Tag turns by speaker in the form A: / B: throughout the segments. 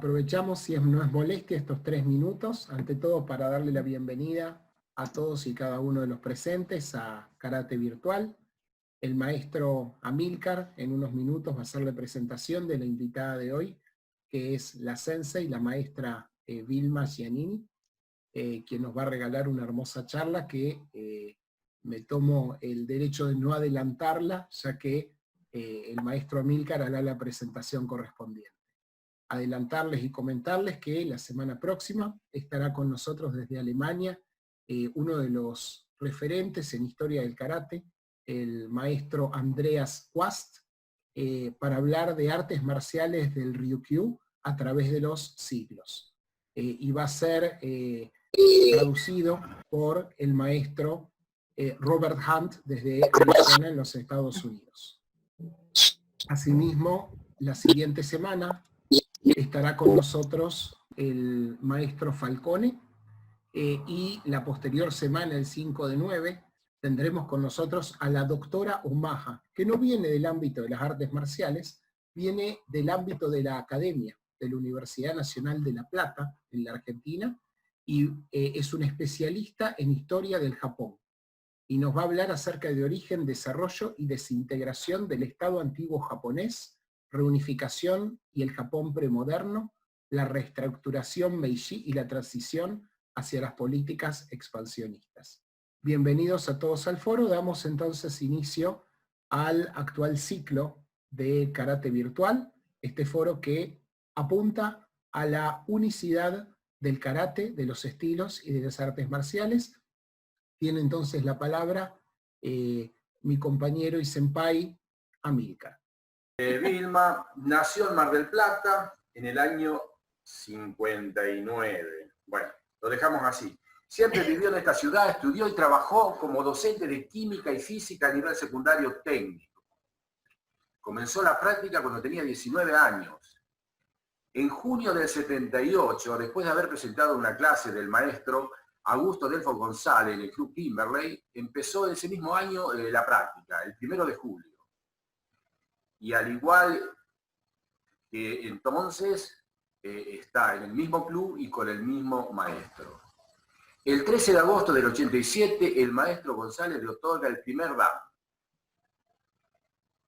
A: aprovechamos, si no es molestia, estos 3 minutos, ante todo para darle la bienvenida a todos y cada uno de los presentes a Karate Virtual. El maestro Amílcar en unos minutos va a hacer la presentación de la invitada de hoy, que es la sensei, la maestra Vilma Giannini, quien nos va a regalar una hermosa charla que me tomo el derecho de no adelantarla, ya que el maestro Amílcar hará la presentación correspondiente. Adelantarles y comentarles que la semana próxima estará con nosotros desde Alemania uno de los referentes en historia del karate, el maestro Andreas Quast, para hablar de artes marciales del Ryukyu a través de los siglos. Y va a ser traducido por el maestro Robert Hunt desde Arizona en los Estados Unidos. Asimismo, la siguiente semana estará con nosotros el maestro Falcone, y la posterior semana, el 5/9, tendremos con nosotros a la doctora Omaha, que no viene del ámbito de las artes marciales, viene del ámbito de la academia, de la Universidad Nacional de La Plata, en la Argentina, y es una especialista en historia del Japón. Y nos va a hablar acerca de origen, desarrollo y desintegración del Estado antiguo japonés, reunificación y el Japón premoderno, la reestructuración Meiji y la transición hacia las políticas expansionistas. Bienvenidos a todos al foro. Damos entonces inicio al actual ciclo de Karate Virtual, este foro que apunta a la unicidad del karate, de los estilos y de las artes marciales. Tiene entonces la palabra mi compañero y senpai Amílcar.
B: Vilma nació en Mar del Plata en el año 59. Bueno, lo dejamos así. Siempre vivió en esta ciudad, estudió y trabajó como docente de química y física a nivel secundario técnico. Comenzó la práctica cuando tenía 19 años. En junio del 78, después de haber presentado una clase del maestro Augusto Delfo González en el Club Kimberley, empezó ese mismo año la práctica, el 1 de julio. Y al igual que entonces, está en el mismo club y con el mismo maestro. El 13 de agosto del 87, el maestro González le otorga el primer dan.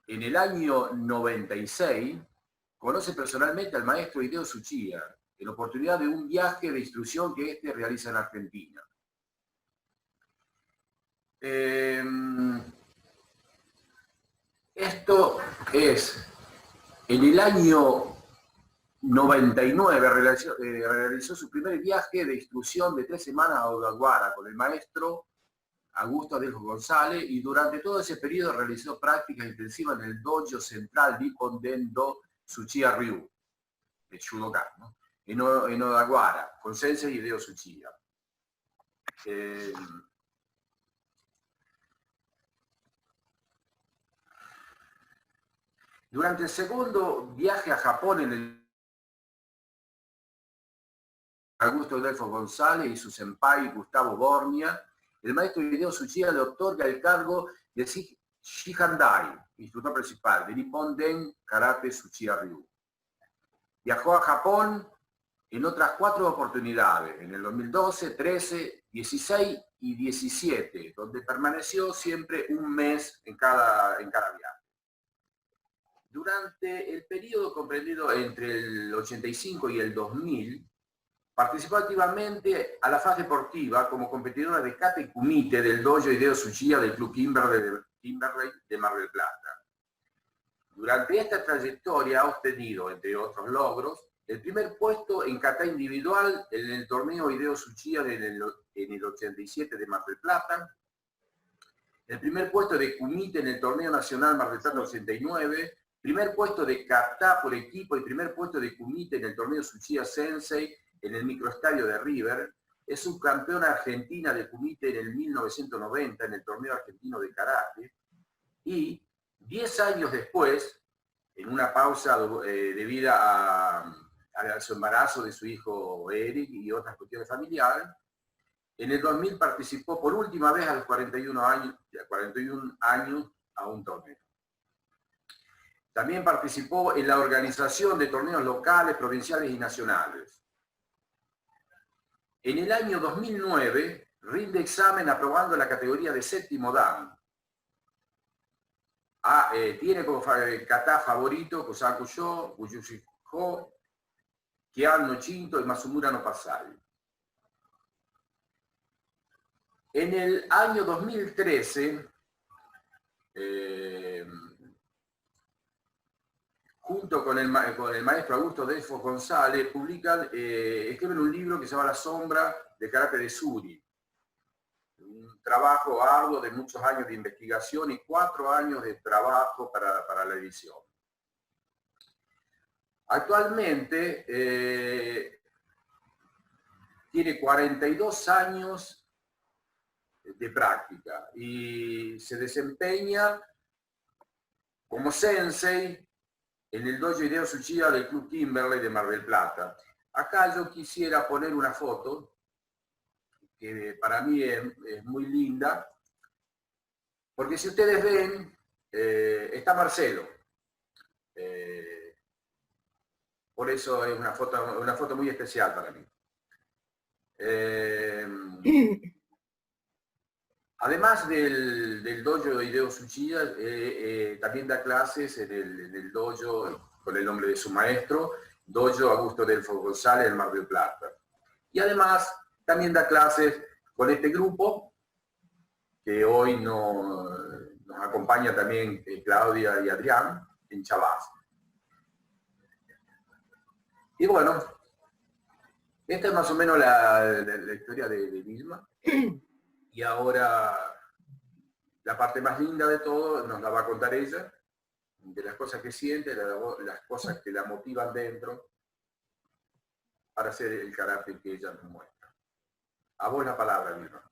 B: En el año 96, conoce personalmente al maestro Hideo Tsuchiya, en oportunidad de un viaje de instrucción que éste realiza en Argentina. Esto es, en el año 99 realizó su primer viaje de instrucción de 3 semanas a Odawara con el maestro Augusto Delfo González, y durante todo ese periodo realizó prácticas intensivas en el dojo central Nippon Den-do Tsuchiya Ryu, de Shudokan, ¿no? en Odawara, con Sensei Hideo Tsuchiya. Durante el segundo viaje a Japón en el Augusto Delfo González y su senpai Gustavo Bornia, el maestro Hideo Tsuchiya le otorga el cargo de Shihandai, instructor principal de Nippon Den Karate Tsuchiya Ryu. Viajó a Japón en otras 4 oportunidades, en el 2012, 13, 16 y 17, donde permaneció siempre un mes en cada viaje. Durante el periodo comprendido entre el 85 y el 2000, participó activamente a la fase deportiva como competidora de kata y kumite del dojo Hideo Tsuchiya del Club Kimberley de Mar del Plata. Durante esta trayectoria ha obtenido, entre otros logros, el primer puesto en kata individual en el torneo Hideo Tsuchiya en el 87 de Mar del Plata, el primer puesto de kumite en el torneo nacional Mar del Plata 89, primer puesto de kata por equipo y primer puesto de kumite en el torneo Tsuchiya Sensei en el microestadio de River. Es subcampeona argentina de kumite en el 1990 en el torneo argentino de karate, y 10 años después, en una pausa debido a su embarazo de su hijo Eric y otras cuestiones familiares, en el 2000 participó por última vez a los 41 años a un torneo. También participó en la organización de torneos locales, provinciales y nacionales. En el año 2009 rinde examen aprobando la categoría de séptimo dan. Tiene como kata favorito Kosaku Sho, Buyushi Ho, Kian no Chinto y Masumura no Pasai. En el año 2013, junto con el maestro Augusto Delfos González, escriben un libro que se llama La sombra de karate de Suri. Un trabajo arduo de muchos años de investigación y 4 años de trabajo para la edición. Actualmente tiene 42 años de práctica y se desempeña como sensei en el dojo Hideo Tsuchiya del Club Kimberley de Mar del Plata. Acá yo quisiera poner una foto que para mí es muy linda, porque si ustedes ven, está Marcelo. Por eso es una foto muy especial para mí. Además del dojo de Hideo Tsuchiya, también da clases en el dojo con el nombre de su maestro, dojo Augusto Delfos González del Mar del Plata. Y además también da clases con este grupo, que hoy nos acompaña también Claudia y Adrián, en Chavás. Y bueno, esta es más o menos la historia de Vilma. Y ahora la parte más linda de todo nos la va a contar ella, de las cosas que siente, las cosas que la motivan dentro para hacer el karate que ella nos muestra. A vos la palabra, Vilma.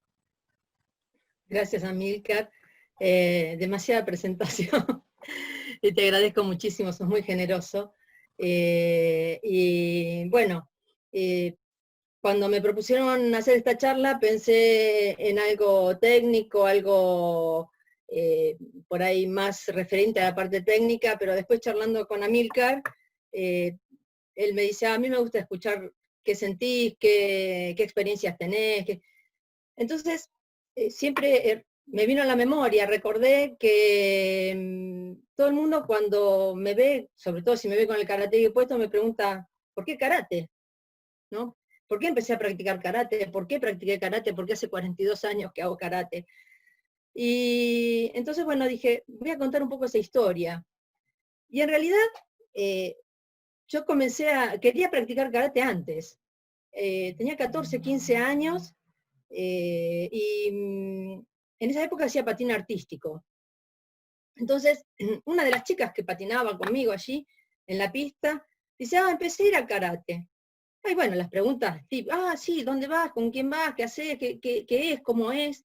C: Gracias, Amílcar. Demasiada presentación. Y te agradezco muchísimo, sos muy generoso. Y bueno, cuando me propusieron hacer esta charla pensé en algo técnico, algo por ahí más referente a la parte técnica, pero después charlando con Amílcar, él me dice, a mí me gusta escuchar qué sentís, qué experiencias tenés. Entonces, siempre me vino a la memoria, recordé que todo el mundo cuando me ve, sobre todo si me ve con el karate puesto, me pregunta, ¿por qué karate? ¿No? ¿Por qué empecé a practicar karate? ¿Por qué practiqué karate? Porque hace 42 años que hago karate. Y entonces, bueno, dije, voy a contar un poco esa historia. Y en realidad, yo quería practicar karate antes. Tenía 14, 15 años, y en esa época hacía patín artístico. Entonces, una de las chicas que patinaba conmigo allí, en la pista, dice, empecé a ir al karate. Y bueno, las preguntas, sí, ¿dónde vas? ¿Con quién vas? ¿Qué haces? ¿Qué es? ¿Cómo es?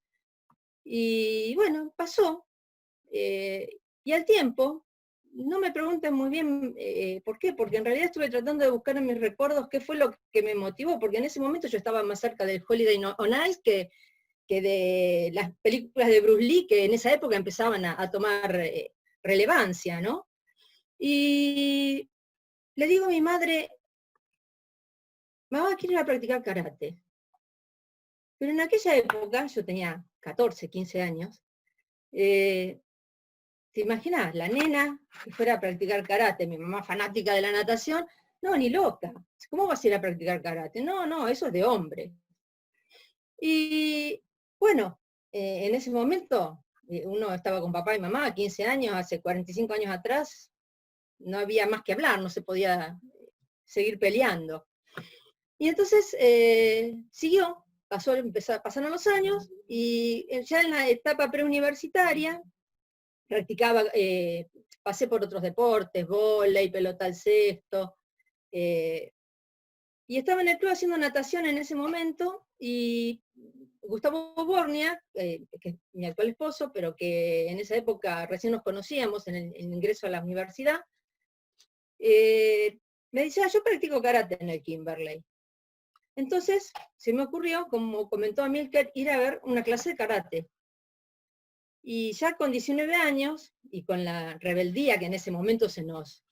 C: Y bueno, pasó. Y al tiempo, no me pregunten muy bien por qué, porque en realidad estuve tratando de buscar en mis recuerdos qué fue lo que me motivó, porque en ese momento yo estaba más cerca del Holiday on Ice que de las películas de Bruce Lee, que en esa época empezaban a tomar relevancia, ¿no? Y le digo a mi madre, mamá, quiero ir a practicar karate. Pero en aquella época, yo tenía 14, 15 años, ¿te imaginas? La nena que fuera a practicar karate, mi mamá fanática de la natación, no, ni loca. ¿Cómo vas a ir a practicar karate? No, eso es de hombre. Y bueno, en ese momento, uno estaba con papá y mamá, 15 años, hace 45 años atrás, no había más que hablar, no se podía seguir peleando. Y entonces siguió, pasaron los años, y ya en la etapa preuniversitaria, practicaba, pasé por otros deportes, vóley, pelota al cesto, y estaba en el club haciendo natación en ese momento, y Gustavo Bornia, que es mi actual esposo, pero que en esa época recién nos conocíamos en el ingreso a la universidad, me dice, yo practico karate en el Kimberley. Entonces se me ocurrió, como comentó Amílcar, ir a ver una clase de karate. Y ya con 19 años, y con la rebeldía que en ese momento se nos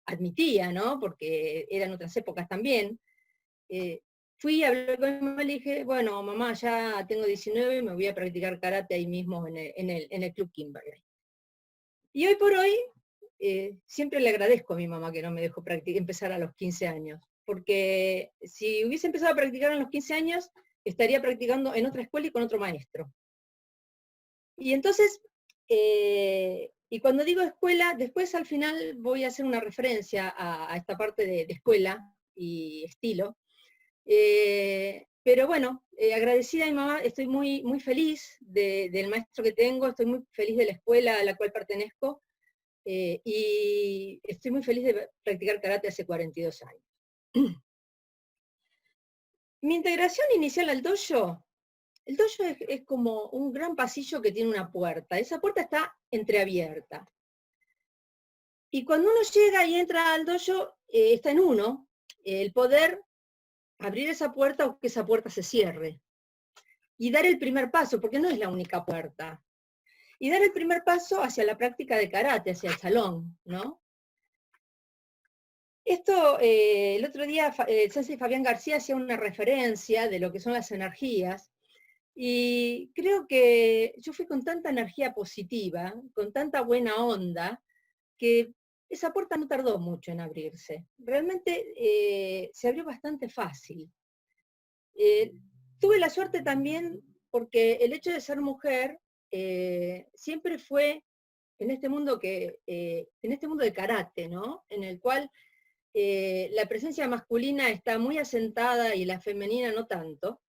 C: admitía, ¿no? Porque eran otras épocas también, fui a hablar con mi mamá y le dije, bueno, mamá, ya tengo 19, me voy a practicar karate ahí mismo en el Club Kimberley. Y hoy por hoy, siempre le agradezco a mi mamá que no me dejó empezar a los 15 años, porque si hubiese empezado a practicar a los 15 años, estaría practicando en otra escuela y con otro maestro. Y entonces, y cuando digo escuela, después al final voy a hacer una referencia a esta parte de escuela y estilo. Pero bueno, agradecida a mi mamá, estoy muy, muy feliz del maestro que tengo, estoy muy feliz de la escuela a la cual pertenezco, y estoy muy feliz de practicar karate hace 42 años. Mi integración inicial al dojo, el dojo es como un gran pasillo que tiene una puerta, esa puerta está entreabierta. Y cuando uno llega y entra al dojo, está en uno el poder abrir esa puerta o que esa puerta se cierre. Y dar el primer paso, porque no es la única puerta. Y dar el primer paso hacia la práctica de karate, hacia el salón, ¿no? Esto, el otro día, el sensei Fabián García hacía una referencia de lo que son las energías, y creo que yo fui con tanta energía positiva, con tanta buena onda, que esa puerta no tardó mucho en abrirse. Realmente se abrió bastante fácil. Tuve la suerte también porque el hecho de ser mujer siempre fue en este mundo en este mundo de karate, ¿no? En el cual la presencia masculina está muy asentada y la femenina no tanto.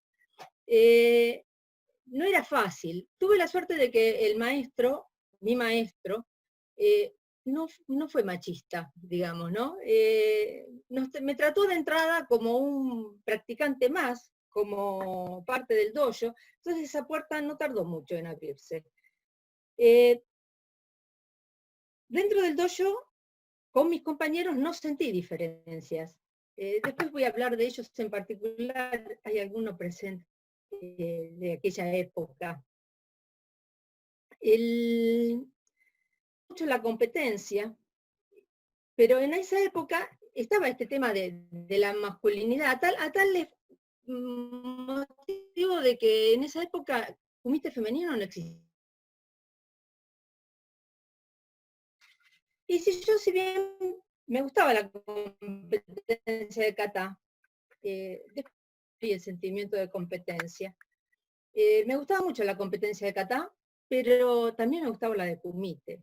C: No era fácil. Tuve la suerte de que el maestro, mi maestro, no fue machista, digamos, ¿no? Me trató de entrada como un practicante más, como parte del dojo, entonces esa puerta no tardó mucho en abrirse. Dentro del dojo, con mis compañeros no sentí diferencias. Después voy a hablar de ellos en particular, hay alguno presente de aquella época. Mucho la competencia, pero en esa época estaba este tema de la masculinidad, a tal motivo de que en esa época kumite femenino no existía. Y si bien me gustaba la competencia de kata, después el sentimiento de competencia, me gustaba mucho la competencia de kata, pero también me gustaba la de kumite.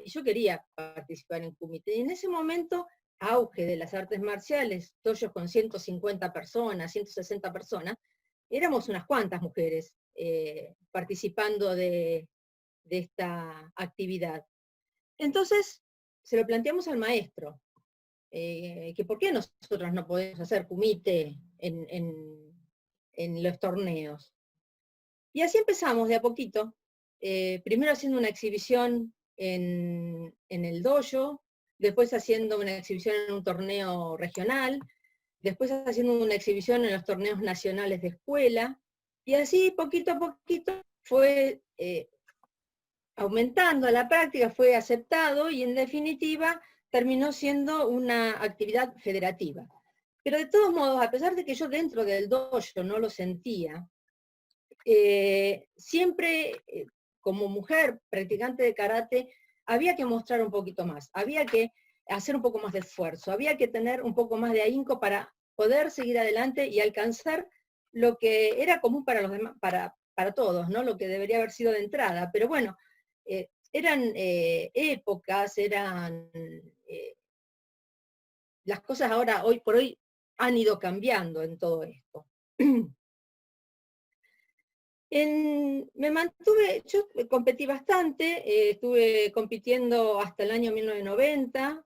C: Yo quería participar en kumite. Y en ese momento, auge de las artes marciales, dojos con 150 personas, 160 personas, éramos unas cuantas mujeres participando de esta actividad. Entonces, se lo planteamos al maestro, que por qué nosotros no podemos hacer kumite en los torneos. Y así empezamos de a poquito, primero haciendo una exhibición en el dojo, después haciendo una exhibición en un torneo regional, después haciendo una exhibición en los torneos nacionales de escuela, y así poquito a poquito fue aumentando la práctica, fue aceptado y en definitiva terminó siendo una actividad federativa. Pero de todos modos, a pesar de que yo dentro del dojo no lo sentía, siempre como mujer practicante de karate, había que mostrar un poquito más, había que hacer un poco más de esfuerzo, había que tener un poco más de ahínco para poder seguir adelante y alcanzar lo que era común para los demás, para todos, ¿no? Lo que debería haber sido de entrada. Pero bueno, eran épocas, las cosas ahora, hoy por hoy, han ido cambiando en todo esto. Me mantuve, yo competí bastante, estuve compitiendo hasta el año 1990,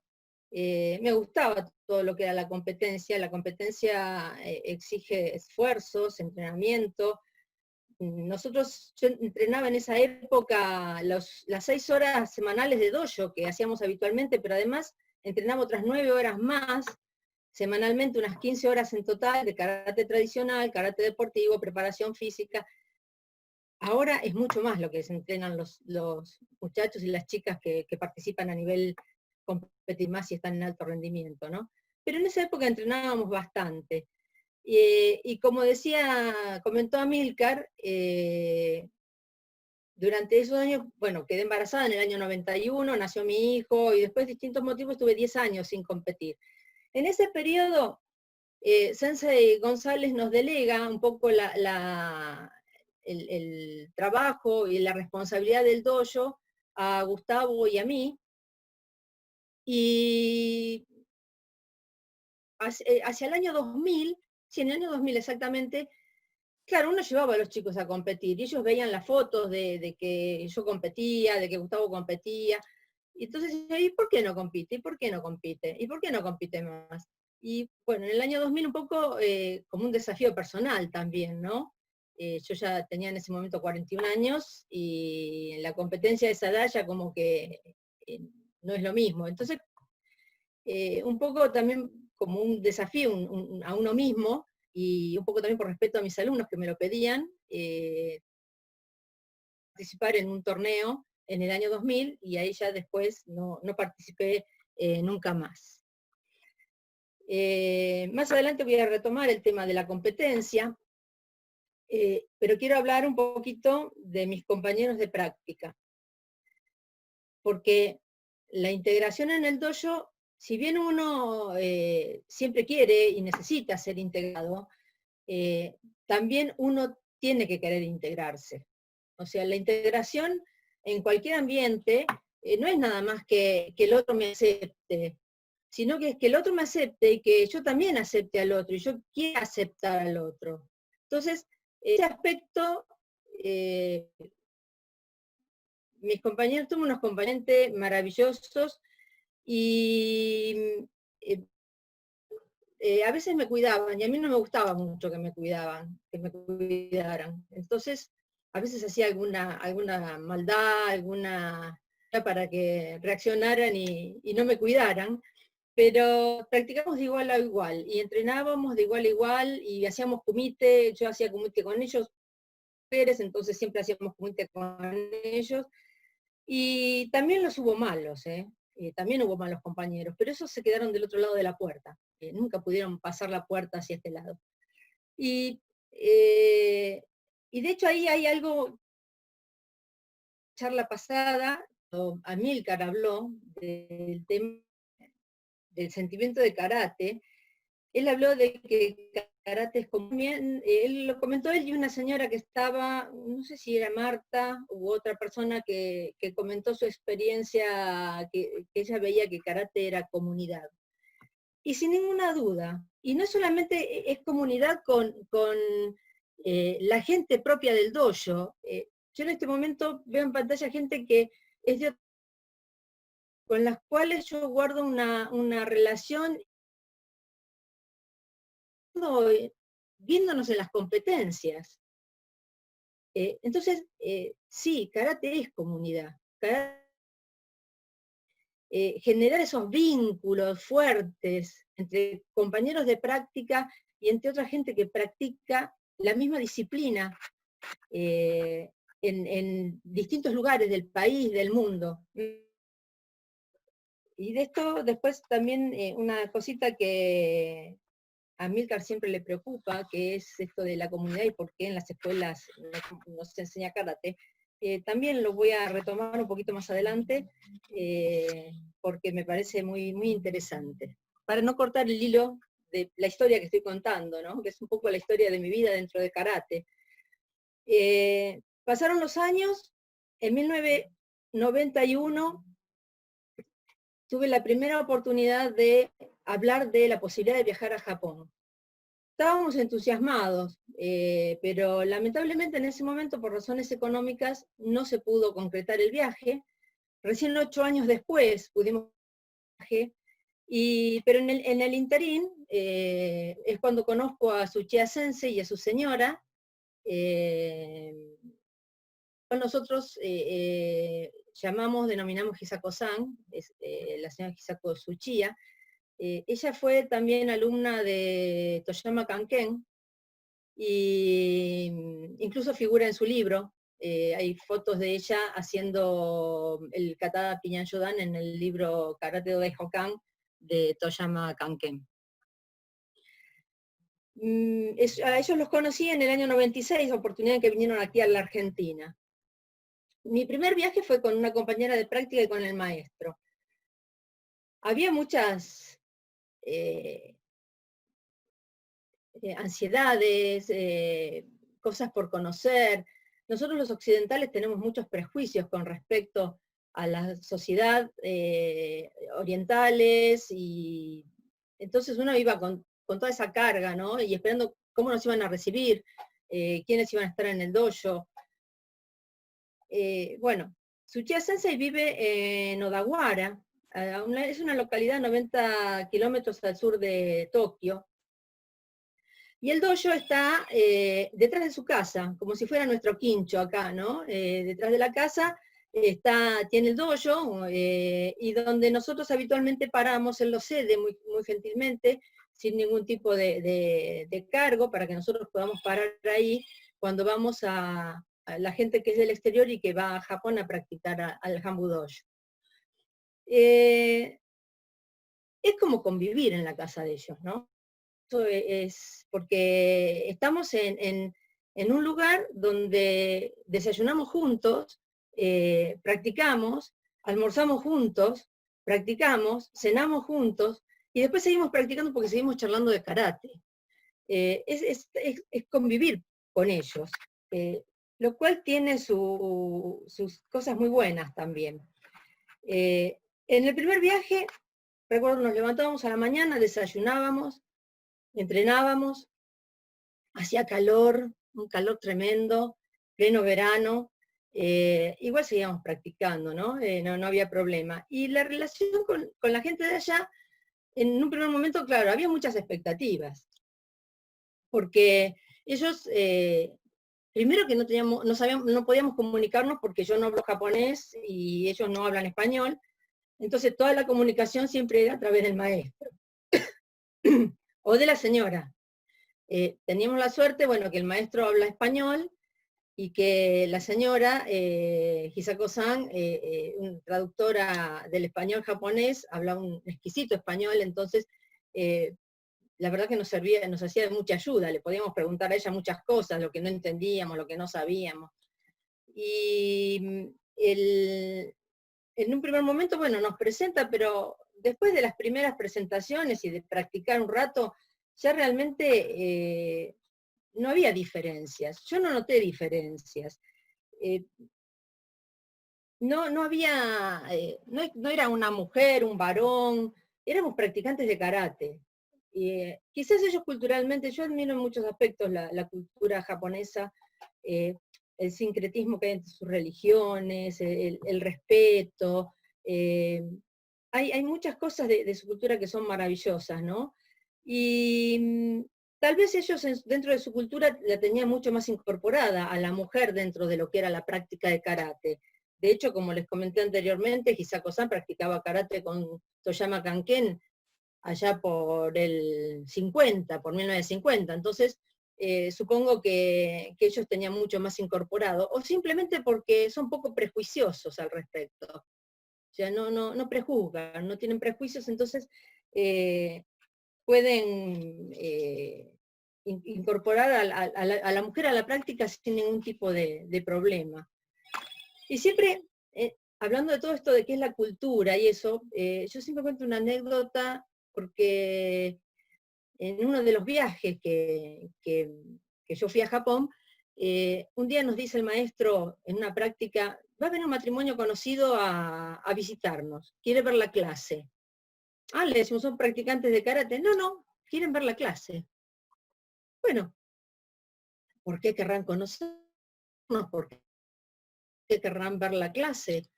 C: me gustaba todo lo que era la competencia exige esfuerzos, entrenamiento. Yo entrenaba en esa época las 6 horas semanales de dojo que hacíamos habitualmente, pero además entrenaba otras 9 horas más, semanalmente unas 15 horas en total de karate tradicional, karate deportivo, preparación física. ahora es mucho más lo que se entrenan los muchachos y las chicas que participan a nivel competitivo, más si están en alto rendimiento, ¿no? Pero en esa época entrenábamos bastante. Y como comentó Amílcar, durante esos años, bueno, quedé embarazada en el año 91, nació mi hijo, y después de distintos motivos estuve 10 años sin competir. En ese periodo, Sensei González nos delega un poco el trabajo y la responsabilidad del dojo a Gustavo y a mí, y hacia el año 2000, sí, en el año 2000 exactamente, claro, uno llevaba a los chicos a competir, y ellos veían las fotos de que yo competía, de que Gustavo competía, y entonces, ¿y por qué no compite? ¿Y por qué no compite? ¿Y por qué no compite más? Y bueno, en el año 2000 un poco como un desafío personal también, ¿no? Yo ya tenía en ese momento 41 años, y en la competencia de esa edad ya como que no es lo mismo. Entonces, un poco también como un desafío a uno mismo, y un poco también por respeto a mis alumnos que me lo pedían, participar en un torneo en el año 2000, y ahí ya después no participé nunca más. Más adelante voy a retomar el tema de la competencia, pero quiero hablar un poquito de mis compañeros de práctica, porque la integración en el dojo, si bien uno siempre quiere y necesita ser integrado, también uno tiene que querer integrarse. O sea, la integración en cualquier ambiente no es nada más que el otro me acepte, sino que es que el otro me acepte y que yo también acepte al otro, y yo quiero aceptar al otro. Entonces, ese aspecto, mis compañeros, tuve unos compañeros maravillosos, y a veces me cuidaban, y a mí no me gustaba mucho que me cuidaran. Entonces, a veces hacía alguna maldad, para que reaccionaran y no me cuidaran, pero practicamos de igual a igual, y entrenábamos de igual a igual, y hacíamos kumite, yo hacía kumite con ellos, Pérez, entonces siempre hacíamos kumite con ellos, y también los hubo malos, también hubo malos compañeros, pero esos se quedaron del otro lado de la puerta, nunca pudieron pasar la puerta hacia este lado. Y de hecho ahí hay algo, charla pasada, Amílcar habló del tema del sentimiento de karate. Él habló de que karate es como, él lo comentó él y una señora que estaba, no sé si era Marta u otra persona que comentó su experiencia, que ella veía que karate era comunidad. Y sin ninguna duda, y no solamente es comunidad con la gente propia del dojo. Yo en este momento veo en pantalla gente que es con las cuales yo guardo una relación, viéndonos en las competencias. Entonces, sí, karate es comunidad. Generar esos vínculos fuertes entre compañeros de práctica y entre otra gente que practica la misma disciplina en distintos lugares del país, del mundo. Y de esto después también una cosita que a Amílcar siempre le preocupa, que es esto de la comunidad y por qué en las escuelas no se enseña karate. También lo voy a retomar un poquito más adelante, porque me parece muy, muy interesante. Para no cortar el hilo de la historia que estoy contando, ¿no? Que es un poco la historia de mi vida dentro de karate. Pasaron los años, en 1991 tuve la primera oportunidad de hablar de la posibilidad de viajar a Japón. Estábamos entusiasmados, pero lamentablemente en ese momento, por razones económicas, no se pudo concretar el viaje. Recién 8 años después pudimos viaje, pero en el interín es cuando conozco a Tsuchiya Sensei y a su señora. Nosotros denominamos Hisako-san, la señora Hisako Tsuchiya. Ella fue también alumna de Toyama Kanken, y incluso figura en su libro, Hay fotos de ella haciendo el kata Piñan-Yodan en el libro Karate de Hokan de Toyama Kanken. A ellos los conocí en el año 96, oportunidad en que vinieron aquí a la Argentina. Mi primer viaje fue con una compañera de práctica y con el maestro. Había muchas ansiedades, cosas por conocer. Nosotros los occidentales tenemos muchos prejuicios con respecto a la sociedad orientales, y entonces uno iba con toda esa carga, ¿no? Y esperando cómo nos iban a recibir, quiénes iban a estar en el dojo. Bueno, Tsuchiya Sensei vive en Odawara, es una localidad 90 kilómetros al sur de Tokio, y el dojo está detrás de su casa, como si fuera nuestro quincho acá, ¿no? Detrás de la casa tiene el dojo, y donde nosotros habitualmente paramos, él lo cede muy, muy gentilmente, sin ningún tipo de cargo, para que nosotros podamos parar ahí cuando vamos a la gente que es del exterior y que va a Japón a practicar al Hanbu Dojo. Es como convivir en la casa de ellos, ¿no? Eso es porque estamos en un lugar donde desayunamos juntos, practicamos, almorzamos juntos, practicamos, cenamos juntos, y después seguimos practicando porque seguimos charlando de karate. Es convivir con ellos, lo cual tiene sus cosas muy buenas también. En el primer viaje, recuerdo, nos levantábamos a la mañana, desayunábamos, entrenábamos, hacía calor, un calor tremendo, pleno verano, igual seguíamos practicando, ¿no? No había problema. Y la relación con la gente de allá, en un primer momento, claro, había muchas expectativas, porque ellos, primero que no podíamos comunicarnos porque yo no hablo japonés y ellos no hablan español, entonces toda la comunicación siempre era a través del maestro, o de la señora. Teníamos la suerte, bueno, que el maestro habla español y que la señora, Hisako-san, traductora del español japonés, habla un exquisito español, entonces la verdad que nos hacía de mucha ayuda, le podíamos preguntar a ella muchas cosas, lo que no entendíamos, lo que no sabíamos. Y en un primer momento, bueno, nos presenta, pero después de las primeras presentaciones y de practicar un rato, ya realmente no había diferencias. Yo no noté diferencias. No había, no era una mujer, un varón, éramos practicantes de karate. Quizás ellos culturalmente, yo admiro en muchos aspectos la cultura japonesa, el sincretismo que hay entre sus religiones, el respeto. Hay muchas cosas de su cultura que son maravillosas, ¿no? Y tal vez ellos dentro de su cultura la tenían mucho más incorporada a la mujer dentro de lo que era la práctica de karate. De hecho, como les comenté anteriormente, Hisako-san practicaba karate con Toyama Kanken allá por el 50, por 1950. Entonces, supongo que ellos tenían mucho más incorporado, o simplemente porque son poco prejuiciosos al respecto. O sea, no prejuzgan, no tienen prejuicios, entonces pueden incorporar a la mujer a la práctica sin ningún tipo de problema. Y siempre, hablando de todo esto de qué es la cultura y eso, yo siempre cuento una anécdota, porque en uno de los viajes que yo fui a Japón, un día nos dice el maestro en una práctica, va a venir un matrimonio conocido a visitarnos, quiere ver la clase. Ah, le decimos, ¿son practicantes de karate? No, quieren ver la clase. Bueno, ¿por qué querrán conocernos? ¿Por qué querrán ver la clase?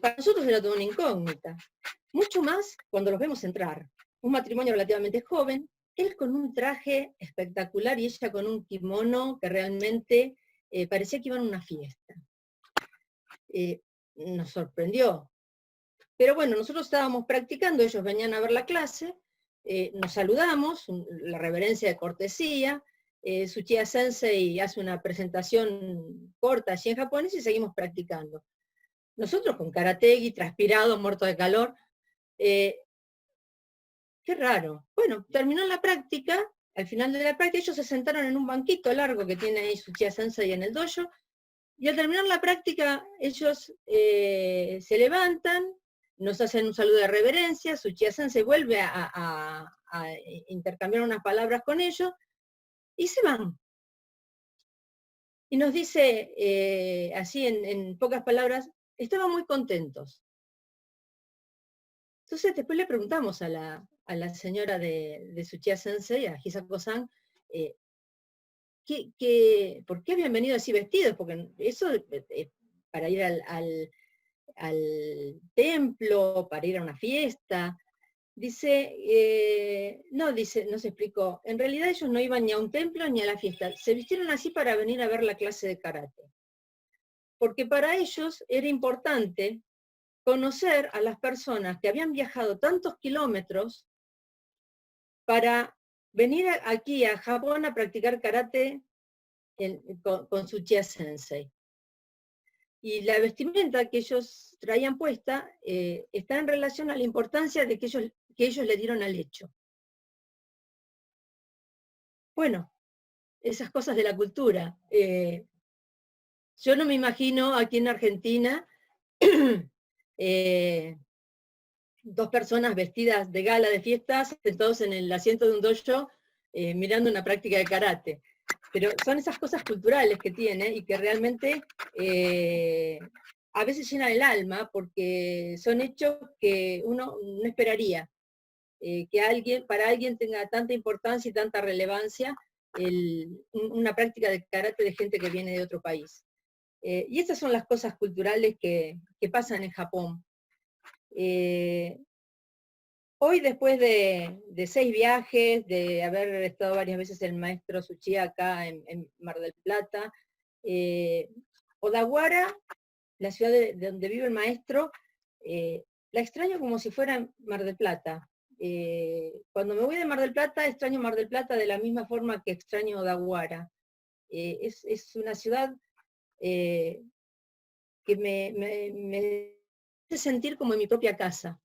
C: Para nosotros era toda una incógnita. Mucho más cuando los vemos entrar. Un matrimonio relativamente joven, él con un traje espectacular y ella con un kimono que realmente parecía que iban a una fiesta. Nos sorprendió. Pero bueno, nosotros estábamos practicando, ellos venían a ver la clase, nos saludamos, la reverencia de cortesía, Tsuchiya Sensei hace una presentación corta allí en japonés y seguimos practicando. Nosotros con karategi, transpirados, muertos de calor. Qué raro. Bueno, terminó la práctica, al final de la práctica ellos se sentaron en un banquito largo que tiene ahí Tsuchiya Sensei en el dojo, y al terminar la práctica ellos se levantan, nos hacen un saludo de reverencia, Tsuchiya Sensei vuelve a intercambiar unas palabras con ellos, y se van. Y nos dice, así en pocas palabras, estaban muy contentos. Entonces después le preguntamos a la señora de Tsuchiya Sensei, a Hisako-san, ¿por qué habían venido así vestidos? Porque eso para ir al templo, para ir a una fiesta. Dice, no, nos explicó, en realidad ellos no iban ni a un templo ni a la fiesta, se vistieron así para venir a ver la clase de karate. Porque para ellos era importante conocer a las personas que habían viajado tantos kilómetros para venir aquí a Japón a practicar karate con Tsuchiya Sensei. Y la vestimenta que ellos traían puesta está en relación a la importancia de que ellos le dieron al hecho. Bueno, esas cosas de la cultura. Yo no me imagino aquí en Argentina dos personas vestidas de gala de fiestas, sentados en el asiento de un dojo, mirando una práctica de karate. Pero son esas cosas culturales que tiene y que realmente a veces llenan el alma, porque son hechos que uno no esperaría, que para alguien tenga tanta importancia y tanta relevancia una práctica de karate de gente que viene de otro país. Y estas son las cosas culturales que pasan en Japón. Hoy, después de 6 viajes, de haber estado varias veces el maestro Tsuchiya acá en Mar del Plata, Odawara, la ciudad de donde vive el maestro, la extraño como si fuera Mar del Plata. Cuando me voy de Mar del Plata, extraño Mar del Plata de la misma forma que extraño Odawara. Es una ciudad que me hace sentir como en mi propia casa.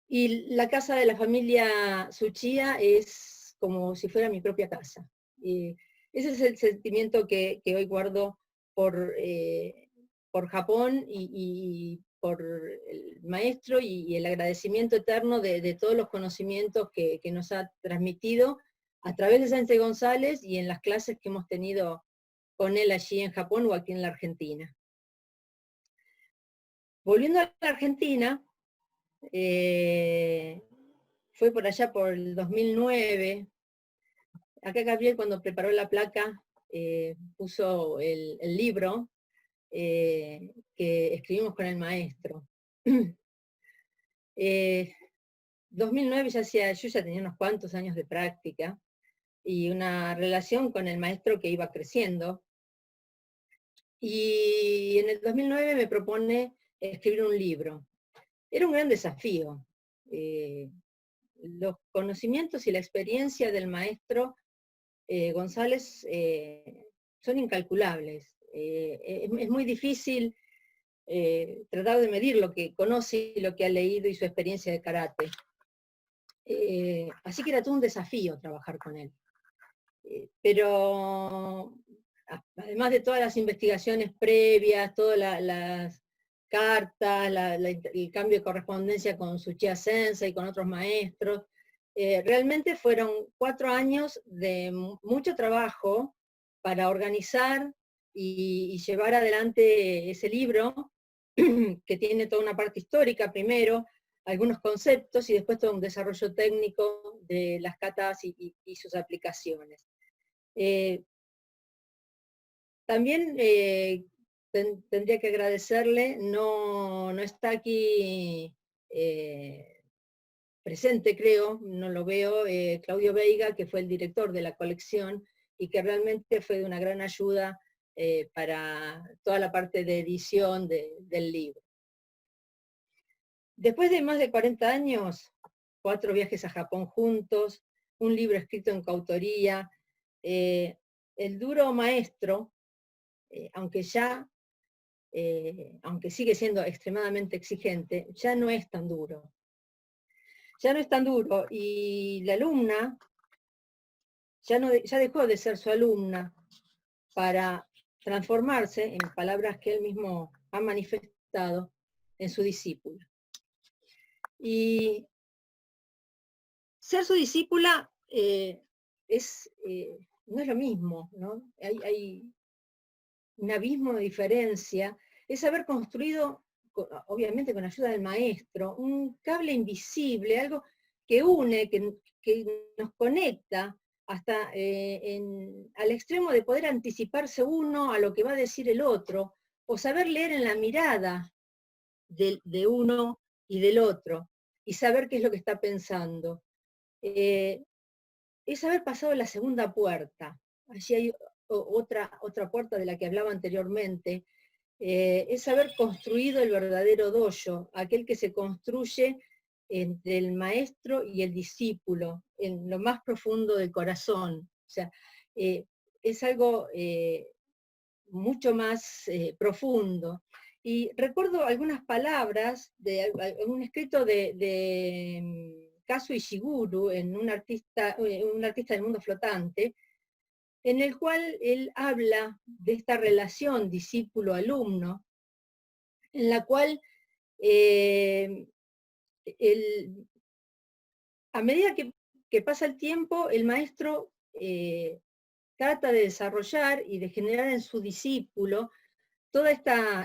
C: Y la casa de la familia Tsuchiya es como si fuera mi propia casa. Ese es el sentimiento que hoy guardo por Japón y por el maestro, y el agradecimiento eterno de todos los conocimientos que nos ha transmitido a través de Sensei González y en las clases que hemos tenido con él allí en Japón o aquí en la Argentina. Volviendo a la Argentina, fue por allá por el 2009, acá Gabriel, cuando preparó la placa, puso el libro que escribimos con el maestro. 2009 yo ya tenía unos cuantos años de práctica y una relación con el maestro que iba creciendo. Y en el 2009 me propone escribir un libro. Era un gran desafío. Los conocimientos y la experiencia del maestro González son incalculables. Es muy difícil tratar de medir lo que conoce, lo que ha leído y su experiencia de karate. Así que era todo un desafío trabajar con él. Pero además de todas las investigaciones previas, todas las cartas, el cambio de correspondencia con Tsuchiya Sensei y con otros maestros, realmente fueron 4 años de mucho trabajo para organizar y llevar adelante ese libro, que tiene toda una parte histórica primero, algunos conceptos, y después todo un desarrollo técnico de las katas y sus aplicaciones. También tendría que agradecerle, no está aquí presente, creo, no lo veo, Claudio Veiga, que fue el director de la colección y que realmente fue de una gran ayuda para toda la parte de edición del libro. Después de más de 40 años, 4 viajes a Japón juntos, un libro escrito en coautoría, el duro maestro, aunque sigue siendo extremadamente exigente, ya no es tan duro. Ya no es tan duro, y la alumna ya dejó de ser su alumna para transformarse, en palabras que él mismo ha manifestado, en su discípula. Y ser su discípula no es lo mismo, ¿no? Hay un abismo de diferencia, es haber construido, obviamente con ayuda del maestro, un cable invisible, algo que une, que nos conecta hasta al extremo de poder anticiparse uno a lo que va a decir el otro, o saber leer en la mirada de uno y del otro, y saber qué es lo que está pensando. Es haber pasado la segunda puerta. Allí hay otra puerta de la que hablaba anteriormente, es haber construido el verdadero dojo, aquel que se construye entre el maestro y el discípulo, en lo más profundo del corazón. O sea, es algo mucho más profundo. Y recuerdo algunas palabras de un escrito de Kazuo Ishiguro, en un artista del mundo flotante, en el cual él habla de esta relación discípulo-alumno, en la cual a medida que pasa el tiempo, el maestro trata de desarrollar y de generar en su discípulo todos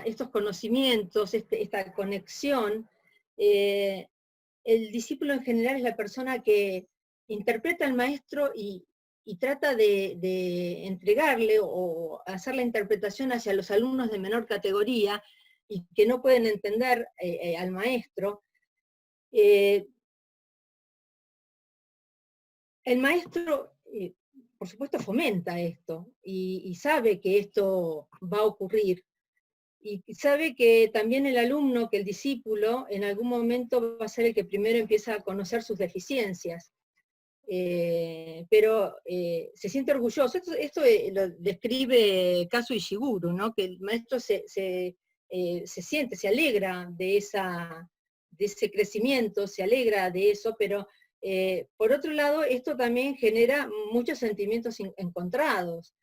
C: estos conocimientos, esta conexión. El discípulo en general es la persona que interpreta al maestro y trata de entregarle o hacer la interpretación hacia los alumnos de menor categoría y que no pueden entender al maestro. El maestro, por supuesto, fomenta esto y sabe que esto va a ocurrir. Y sabe que también el alumno, que el discípulo, en algún momento va a ser el que primero empieza a conocer sus deficiencias. Pero se siente orgulloso. Esto lo describe Kazuo Ishiguro, ¿no? Que el maestro se siente, se alegra de ese crecimiento, se alegra de eso, pero por otro lado, esto también genera muchos sentimientos encontrados.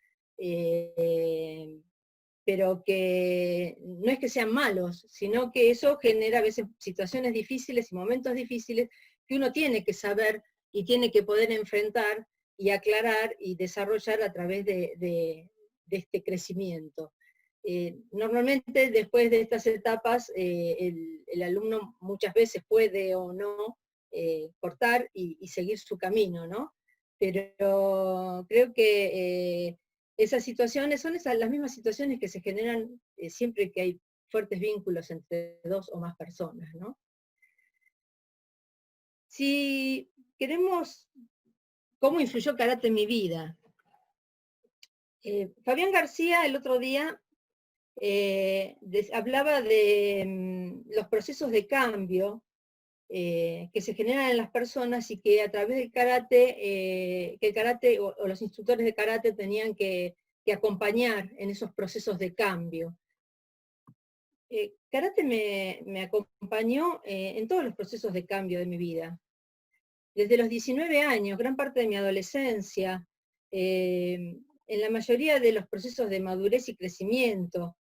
C: Pero que no es que sean malos, sino que eso genera a veces situaciones difíciles y momentos difíciles que uno tiene que saber y tiene que poder enfrentar y aclarar y desarrollar a través de este crecimiento. Normalmente después de estas etapas el alumno muchas veces puede o no cortar y seguir su camino, ¿no? Pero creo que esas situaciones son las mismas situaciones que se generan siempre que hay fuertes vínculos entre dos o más personas, ¿no? Si queremos, ¿cómo influyó karate en mi vida? Fabián García el otro día hablaba de los procesos de cambio que se generan en las personas y que a través del karate, que el karate o los instructores de karate tenían que acompañar en esos procesos de cambio. Karate me acompañó en todos los procesos de cambio de mi vida. Desde los 19 años, gran parte de mi adolescencia, en la mayoría de los procesos de madurez y crecimiento,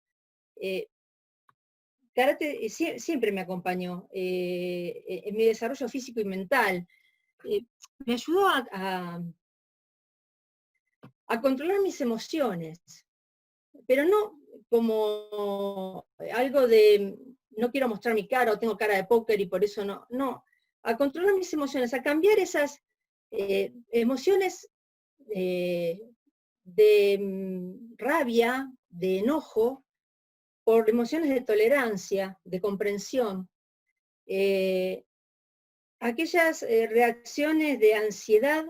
C: karate siempre me acompañó en mi desarrollo físico y mental. Me ayudó a controlar mis emociones, pero no como algo de no quiero mostrar mi cara o tengo cara de póker y por eso no, a controlar mis emociones, a cambiar esas emociones de rabia, de enojo, por emociones de tolerancia, de comprensión, aquellas reacciones de ansiedad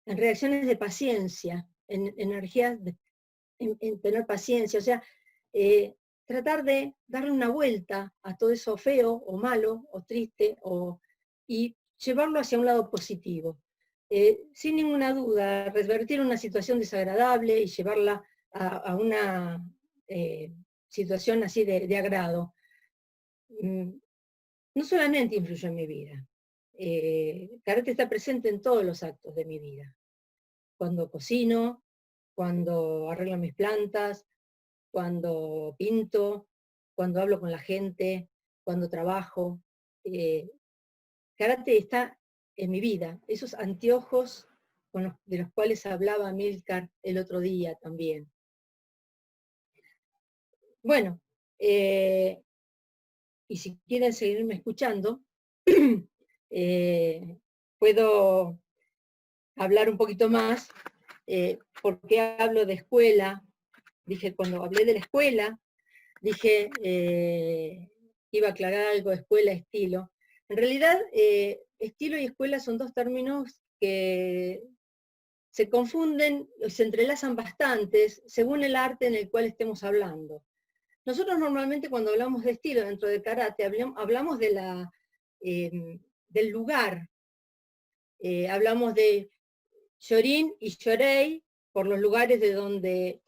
C: en reacciones de paciencia, en energías, en tener paciencia, o sea, tratar de darle una vuelta a todo eso feo, o malo, o triste, y llevarlo hacia un lado positivo. sin ninguna duda, revertir una situación desagradable y llevarla a una situación así de agrado. No solamente influyó en mi vida, karate está presente en todos los actos de mi vida. Cuando cocino, cuando arreglo mis plantas, cuando pinto, cuando hablo con la gente, cuando trabajo. Karate está en mi vida. Esos anteojos de los cuales hablaba Milcar el otro día también. Bueno, y si quieren seguirme escuchando, puedo hablar un poquito más, porque hablo de escuela. Dije, cuando hablé de la escuela, dije, iba a aclarar algo de escuela, estilo. En realidad, estilo y escuela son dos términos que se confunden, se entrelazan bastantes según el arte en el cual estemos hablando. Nosotros normalmente cuando hablamos de estilo dentro del karate, hablamos de del lugar. Hablamos de Shorin y Shorei por los lugares de donde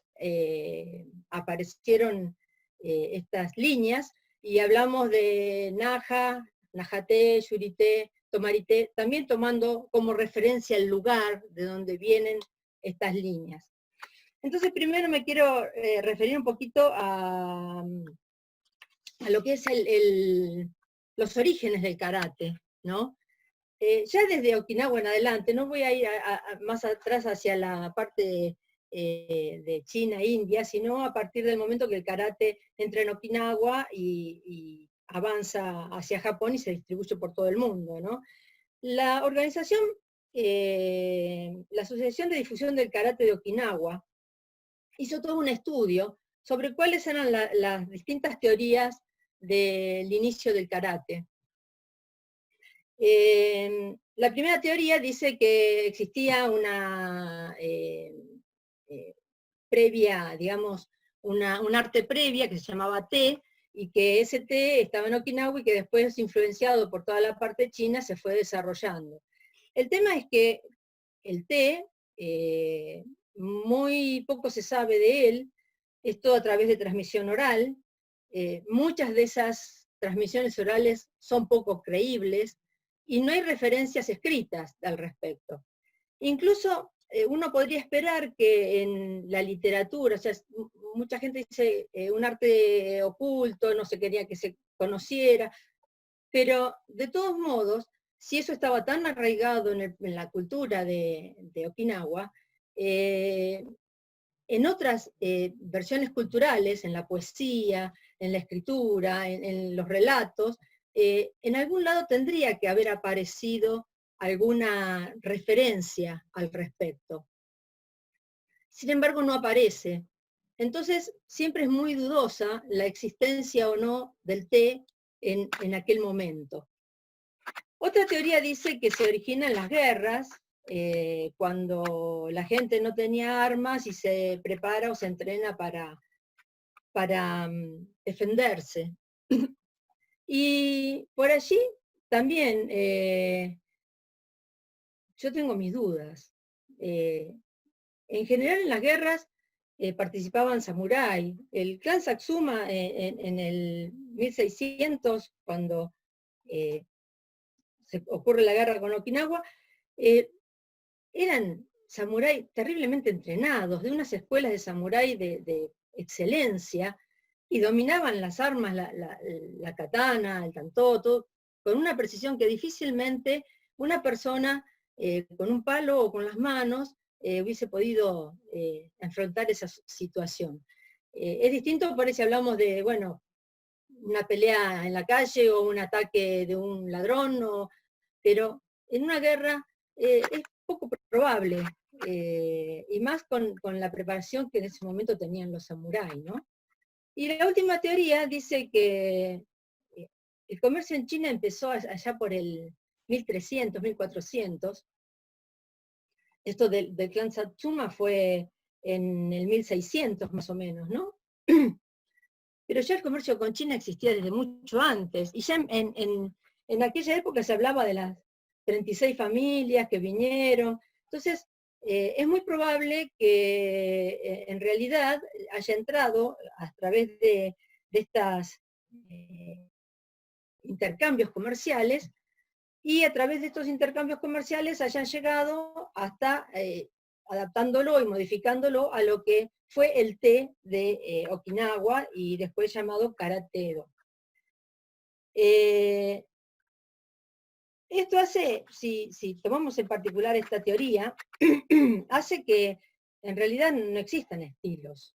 C: aparecieron estas líneas, y hablamos de Naha, Nahate, Yurite, Tomarite, también tomando como referencia el lugar de donde vienen estas líneas. Entonces primero me quiero referir un poquito a lo que es los orígenes del karate, ¿no? Ya desde Okinawa en adelante, no voy a ir más atrás hacia la parte de China e India, sino a partir del momento que el karate entra en Okinawa y avanza hacia Japón y se distribuye por todo el mundo, ¿no? La organización, la Asociación de Difusión del Karate de Okinawa, hizo todo un estudio sobre cuáles eran las distintas teorías del inicio del karate. La primera teoría dice que existía una previa, digamos, un arte previa que se llamaba Te, y que ese Te estaba en Okinawa y que después, influenciado por toda la parte china, se fue desarrollando. El tema es que el Te, muy poco se sabe de él, es todo a través de transmisión oral. Muchas de esas transmisiones orales son poco creíbles, y no hay referencias escritas al respecto. Incluso uno podría esperar que en la literatura, o sea, mucha gente dice un arte oculto, no se quería que se conociera, pero de todos modos, si eso estaba tan arraigado en la cultura de Okinawa, en otras versiones culturales, en la poesía, en la escritura, en los relatos, en algún lado tendría que haber aparecido alguna referencia al respecto. Sin embargo, no aparece. Entonces, siempre es muy dudosa la existencia o no del Te en aquel momento. Otra teoría dice que se origina en las guerras, cuando la gente no tenía armas y se prepara o se entrena para defenderse. Y por allí también yo tengo mis dudas. En general en las guerras participaban samuráis. El clan Satsuma en el 1600, cuando se ocurre la guerra con Okinawa, eran samuráis terriblemente entrenados, de unas escuelas de samurái de excelencia, y dominaban las armas, la katana, el tanto, con una precisión que difícilmente una persona con un palo o con las manos hubiese podido enfrentar esa situación. Es distinto por si hablamos de, bueno, una pelea en la calle o un ataque de un ladrón, pero en una guerra es poco probable, y más con la preparación que en ese momento tenían los samuráis, ¿no? Y la última teoría dice que el comercio en China empezó allá por el 1300, 1400. Esto del clan Satsuma fue en el 1600 más o menos, ¿no? Pero ya el comercio con China existía desde mucho antes, y ya en aquella época se hablaba de las 36 familias que vinieron. Entonces, es muy probable que en realidad haya entrado a través de estos intercambios comerciales, y a través de estos intercambios comerciales hayan llegado hasta adaptándolo y modificándolo a lo que fue el té de Okinawa y después llamado Karate-do. Esto hace, si tomamos en particular esta teoría, hace que en realidad no existan estilos.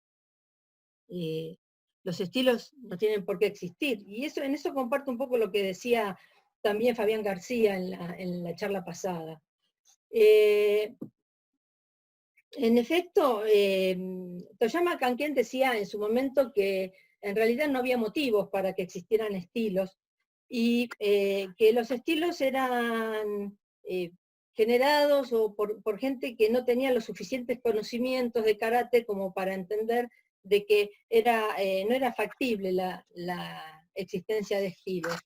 C: Los estilos no tienen por qué existir. Y en eso comparto un poco lo que decía también Fabián García en la charla pasada. En efecto, Toyama Kanken decía en su momento que en realidad no había motivos para que existieran estilos, y que los estilos eran generados por gente que no tenía los suficientes conocimientos de karate como para entender de que no era factible la existencia de estilos.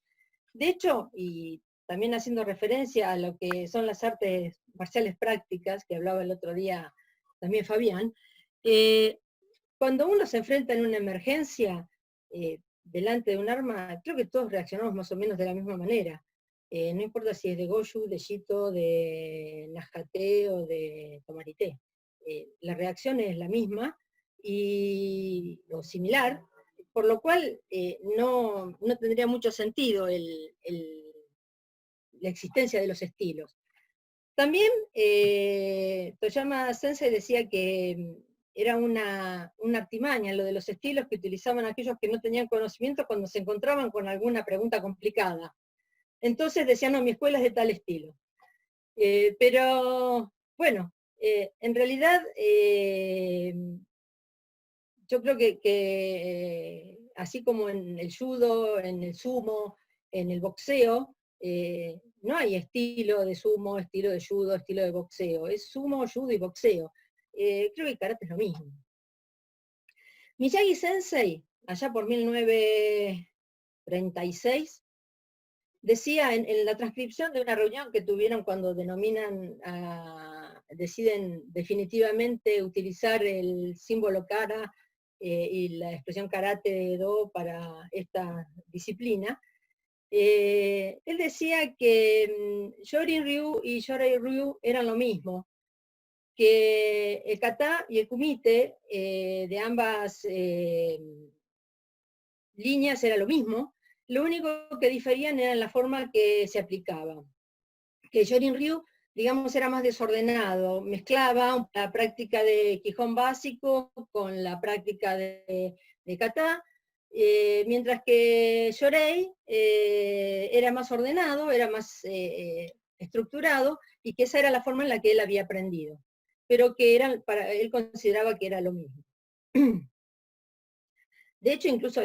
C: De hecho, y también haciendo referencia a lo que son las artes marciales prácticas, que hablaba el otro día también Fabián, cuando uno se enfrenta en una emergencia delante de un arma, creo que todos reaccionamos más o menos de la misma manera. No importa si es de Goju, de Shito, de Najate o de Tomarité. La reacción es la misma o similar, por lo cual no tendría mucho sentido la existencia de los estilos. También Toyama Sensei decía que era una artimaña lo de los estilos que utilizaban aquellos que no tenían conocimiento cuando se encontraban con alguna pregunta complicada. Entonces decían, no, mi escuela es de tal estilo. Pero, bueno, en realidad yo creo que así como en el judo, en el sumo, en el boxeo, no hay estilo de sumo, estilo de judo, estilo de boxeo. Es sumo, judo y boxeo. Creo que el karate es lo mismo. Miyagi Sensei, allá por 1936, decía en la transcripción de una reunión que tuvieron cuando deciden definitivamente utilizar el símbolo kara y la expresión karate-do para esta disciplina, él decía que Shorin Ryu y Yorei Ryu eran lo mismo, que el kata y el kumite de ambas líneas era lo mismo, lo único que diferían era la forma que se aplicaba. Que Shorin Ryu, digamos, era más desordenado, mezclaba la práctica de Kihon básico con la práctica de kata, mientras que Yorei era más ordenado, era más estructurado, y que esa era la forma en la que él había aprendido, pero que él consideraba que era lo mismo. De hecho, incluso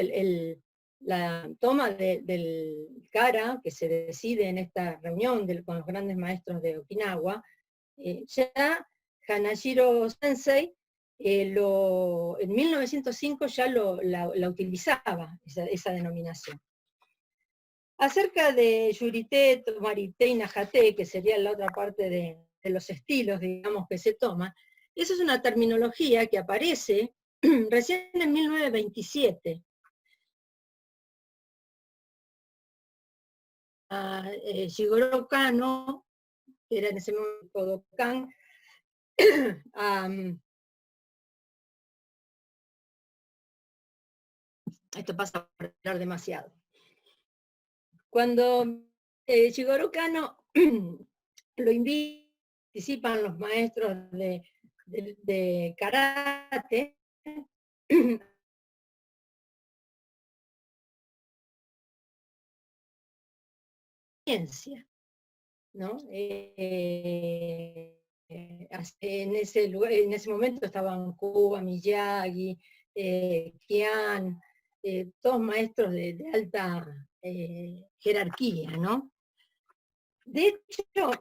C: la toma del kara, que se decide en esta reunión con los grandes maestros de Okinawa, ya Hanashiro Sensei en 1905 ya la utilizaba, esa denominación. Acerca de Yurite, Tomarite y Najate, que sería la otra parte de los estilos, digamos, que se toma, esa es una terminología que aparece recién en 1927. Shigoro Kano, que era en ese momento Kodokan, esto pasa por hablar demasiado. Cuando Shigoro Kano lo invita, participan los maestros de karate, ciencia, ¿no? En ese momento estaban Kuba, Miyagi, Kian, todos maestros de alta jerarquía, ¿no? De hecho,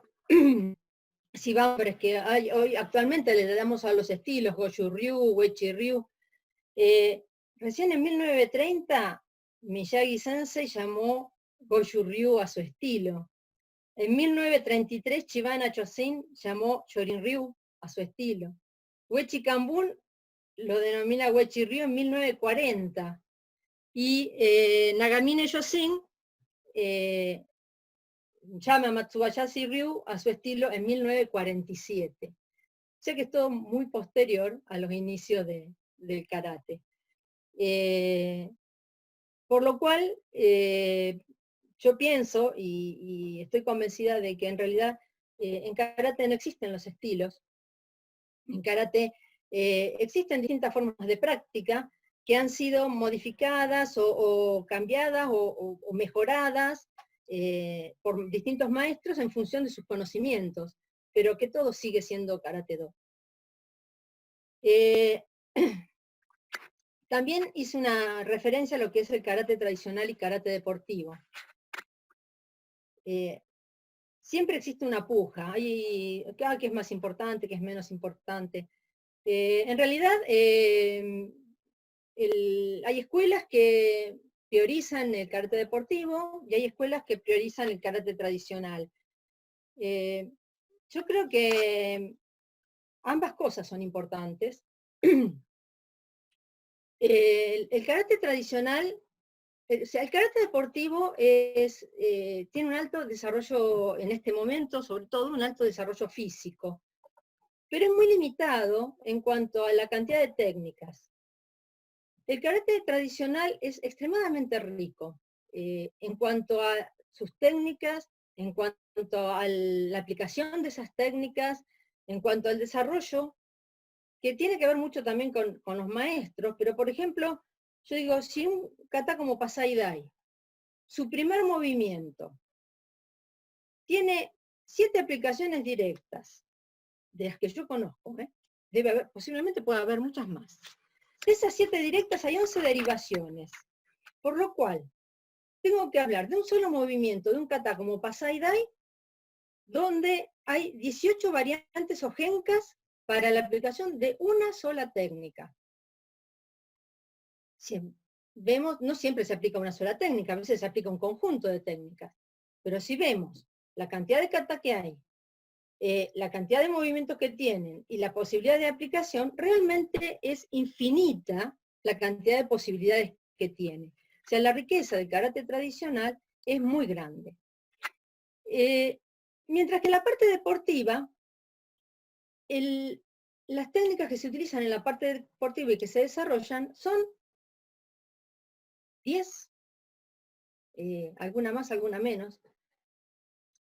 C: si vamos, pero es que hoy actualmente le damos a los estilos Goju Ryu, Uechi Ryu. Recién en 1930 Miyagi Sensei llamó Goju Ryu a su estilo. En 1933, Chibana Chosin llamó Chorin-ryu a su estilo. Uechi Kambun lo denomina Uechi-ryu en 1940. Y Nagamine Yosin llama a Matsubayashi Ryu a su estilo en 1947. O sea que es todo muy posterior a los inicios del karate. Por lo cual, yo pienso y estoy convencida de que en realidad en karate no existen los estilos. En karate existen distintas formas de práctica que han sido modificadas o cambiadas o mejoradas por distintos maestros en función de sus conocimientos, pero que todo sigue siendo Karate-Do. También hice una referencia a lo que es el karate tradicional y karate deportivo. Siempre existe una puja, hay que es más importante, que es menos importante. En realidad, hay escuelas que priorizan el karate deportivo y hay escuelas que priorizan el karate tradicional. Yo creo que ambas cosas son importantes. El karate tradicional, o sea, el karate deportivo tiene un alto desarrollo en este momento, sobre todo un alto desarrollo físico, pero es muy limitado en cuanto a la cantidad de técnicas. El karate tradicional es extremadamente rico en cuanto a sus técnicas, en cuanto a la aplicación de esas técnicas, en cuanto al desarrollo, que tiene que ver mucho también con los maestros, pero por ejemplo, yo digo, si un kata como Pasai Dai, su primer movimiento, tiene 7 aplicaciones directas, de las que yo conozco, debe haber, posiblemente pueda haber muchas más. De esas 7 directas hay 11 derivaciones, por lo cual tengo que hablar de un solo movimiento, de un kata como Pasai Dai, donde hay 18 variantes o genkas para la aplicación de una sola técnica. Vemos, no siempre se aplica una sola técnica, a veces se aplica un conjunto de técnicas, pero si vemos la cantidad de kata que hay, la cantidad de movimientos que tienen y la posibilidad de aplicación, realmente es infinita la cantidad de posibilidades que tiene. O sea, la riqueza del karate tradicional es muy grande. Mientras que en la parte deportiva, las técnicas que se utilizan en la parte deportiva y que se desarrollan son 10, alguna más, alguna menos,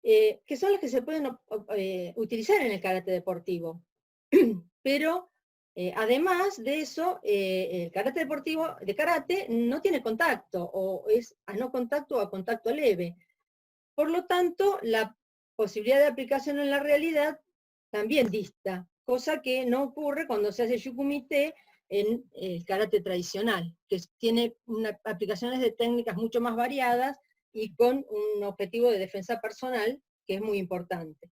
C: que son las que se pueden utilizar en el karate deportivo. Pero además de eso, el karate deportivo de karate no tiene contacto, o es a no contacto o a contacto leve. Por lo tanto, la posibilidad de aplicación en la realidad también dista, cosa que no ocurre cuando se hace Shukumite en el karate tradicional, que tiene aplicaciones de técnicas mucho más variadas y con un objetivo de defensa personal que es muy importante.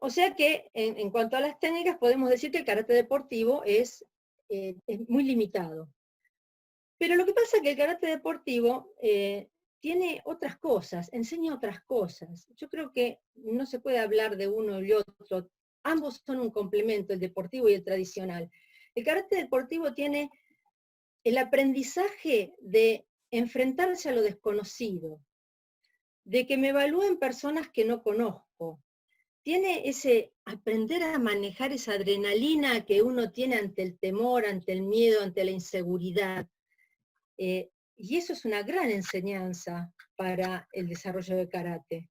C: O sea que en cuanto a las técnicas podemos decir que el karate deportivo es muy limitado. Pero lo que pasa es que el karate deportivo tiene otras cosas, enseña otras cosas. Yo creo que no se puede hablar de uno y otro. Ambos son un complemento, el deportivo y el tradicional. El karate deportivo tiene el aprendizaje de enfrentarse a lo desconocido, de que me evalúen personas que no conozco. Tiene ese aprender a manejar esa adrenalina que uno tiene ante el temor, ante el miedo, ante la inseguridad. Y eso es una gran enseñanza para el desarrollo del karate.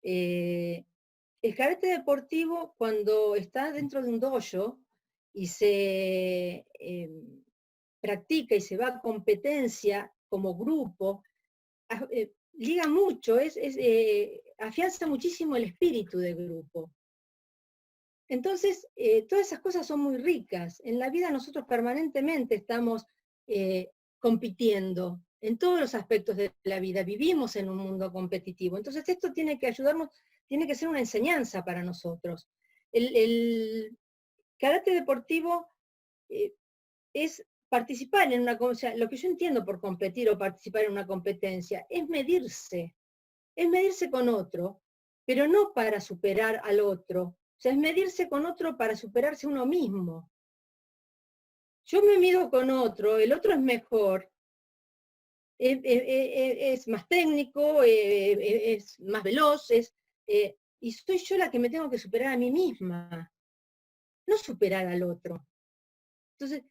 C: El karate deportivo, cuando está dentro de un dojo y se practica y se va a competencia como grupo, liga mucho, afianza muchísimo el espíritu del grupo. Entonces, todas esas cosas son muy ricas. En la vida nosotros permanentemente estamos compitiendo en todos los aspectos de la vida, vivimos en un mundo competitivo. Entonces esto tiene que ayudarnos, tiene que ser una enseñanza para nosotros. El karate deportivo es participar en una, o sea, lo que yo entiendo por competir o participar en una competencia es medirse con otro, pero no para superar al otro, o sea, es medirse con otro para superarse uno mismo. Yo me mido con otro, el otro es mejor, es más técnico, es más veloz, y soy yo la que me tengo que superar a mí misma, no superar al otro. Entonces,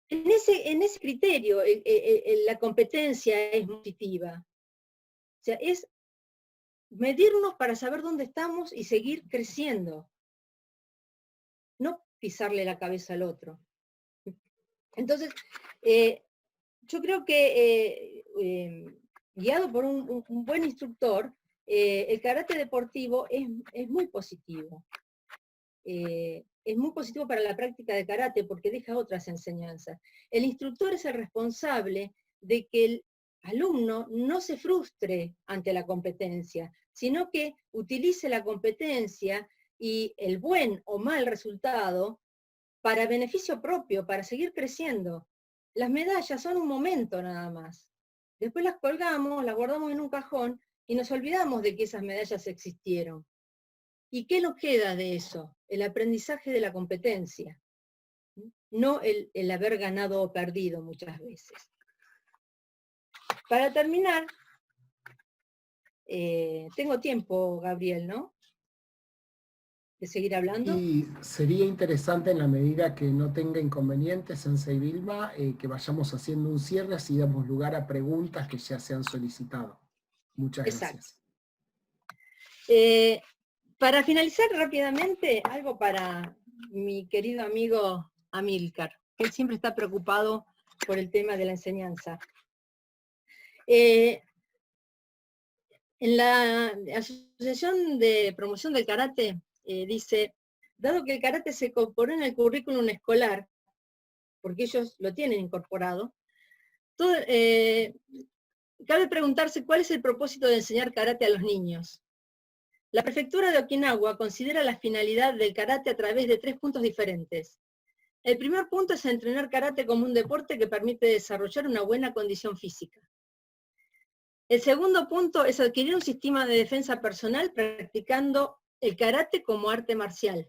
C: en ese criterio, la competencia es positiva. O sea, es medirnos para saber dónde estamos y seguir creciendo. No pisarle la cabeza al otro. Entonces, yo creo que guiado por un buen instructor, el karate deportivo es muy positivo. Es muy positivo para la práctica de karate porque deja otras enseñanzas. El instructor es el responsable de que el alumno no se frustre ante la competencia, sino que utilice la competencia y el buen o mal resultado para beneficio propio, para seguir creciendo. Las medallas son un momento nada más. Después las colgamos, las guardamos en un cajón y nos olvidamos de que esas medallas existieron. ¿Y qué nos queda de eso? El aprendizaje de la competencia, no el haber ganado o perdido muchas veces. Para terminar, tengo tiempo, Gabriel, ¿no? De seguir hablando.
A: Y sería interesante, en la medida que no tenga inconvenientes, Sensei Vilma, que vayamos haciendo un cierre, así damos lugar a preguntas que ya se han solicitado. Muchas gracias.
C: Para finalizar rápidamente, algo para mi querido amigo Amílcar, que él siempre está preocupado por el tema de la enseñanza. En la Asociación de Promoción del Karate dice, dado que el karate se incorporó en el currículum escolar, porque ellos lo tienen incorporado, cabe preguntarse cuál es el propósito de enseñar karate a los niños. La prefectura de Okinawa considera la finalidad del karate a través de 3 puntos diferentes. El primer punto es entrenar karate como un deporte que permite desarrollar una buena condición física. El segundo punto es adquirir un sistema de defensa personal practicando el karate como arte marcial.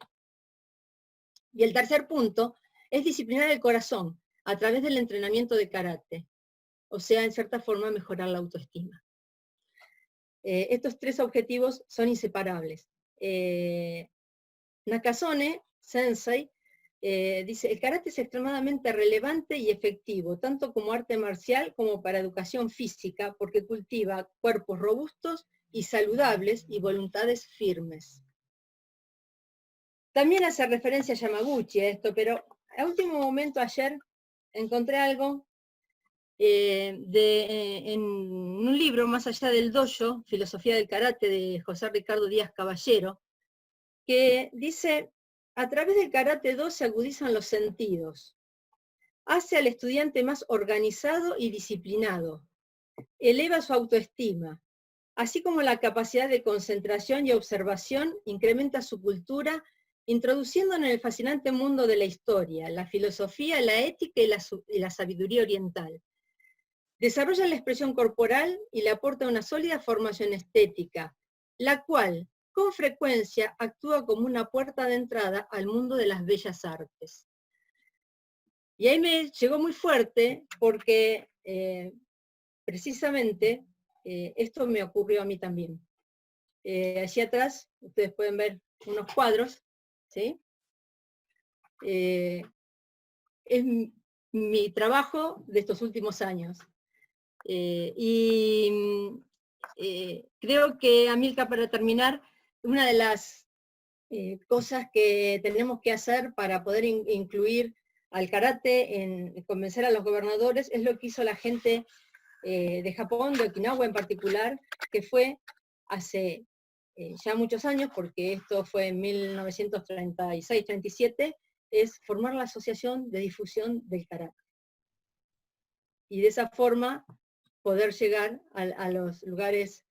C: Y el tercer punto es disciplinar el corazón a través del entrenamiento de karate. O sea, en cierta forma, mejorar la autoestima. Estos 3 objetivos son inseparables. Nakasone Sensei dice, el karate es extremadamente relevante y efectivo, tanto como arte marcial como para educación física, porque cultiva cuerpos robustos y saludables y voluntades firmes. También hace referencia a Yamaguchi a esto, pero a último momento ayer encontré algo en un libro, Más allá del dojo, Filosofía del Karate, de José Ricardo Díaz Caballero, que dice, a través del Karate-Do se agudizan los sentidos, hace al estudiante más organizado y disciplinado, eleva su autoestima, así como la capacidad de concentración y observación incrementa su cultura, introduciendo en el fascinante mundo de la historia, la filosofía, la ética y la sabiduría oriental. Desarrolla la expresión corporal y le aporta una sólida formación estética, la cual, con frecuencia, actúa como una puerta de entrada al mundo de las bellas artes. Y ahí me llegó muy fuerte porque precisamente esto me ocurrió a mí también. Allí atrás, ustedes pueden ver unos cuadros, ¿sí? Es mi trabajo de estos últimos años. Creo que, Amílcar, para terminar, una de las cosas que tenemos que hacer para poder incluir al karate, en convencer a los gobernadores, es lo que hizo la gente de Japón, de Okinawa en particular, que fue hace ya muchos años, porque esto fue en 1936-37, es formar la Asociación de Difusión del Karate. Y de esa forma poder llegar a los lugares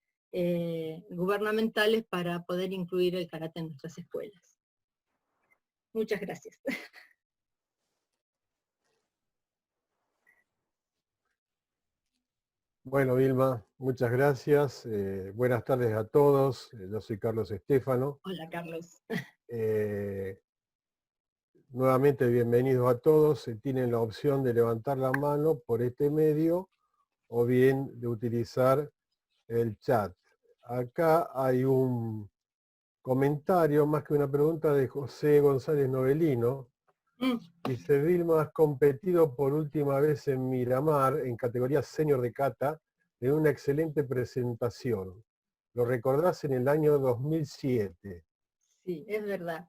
C: gubernamentales para poder incluir el karate en nuestras escuelas. Muchas gracias.
D: Bueno, Vilma, muchas gracias. Buenas tardes a todos. Yo soy Carlos Estéfano.
C: Hola, Carlos.
D: Nuevamente bienvenidos a todos. Tienen la opción de levantar la mano por este medio o bien de utilizar el chat. Acá hay un comentario, más que una pregunta, de José González Novelino. Dice: Vilma, has competido por última vez en Miramar en categoría senior de kata en una excelente presentación. Lo recordás en el año 2007.
C: Sí, es verdad.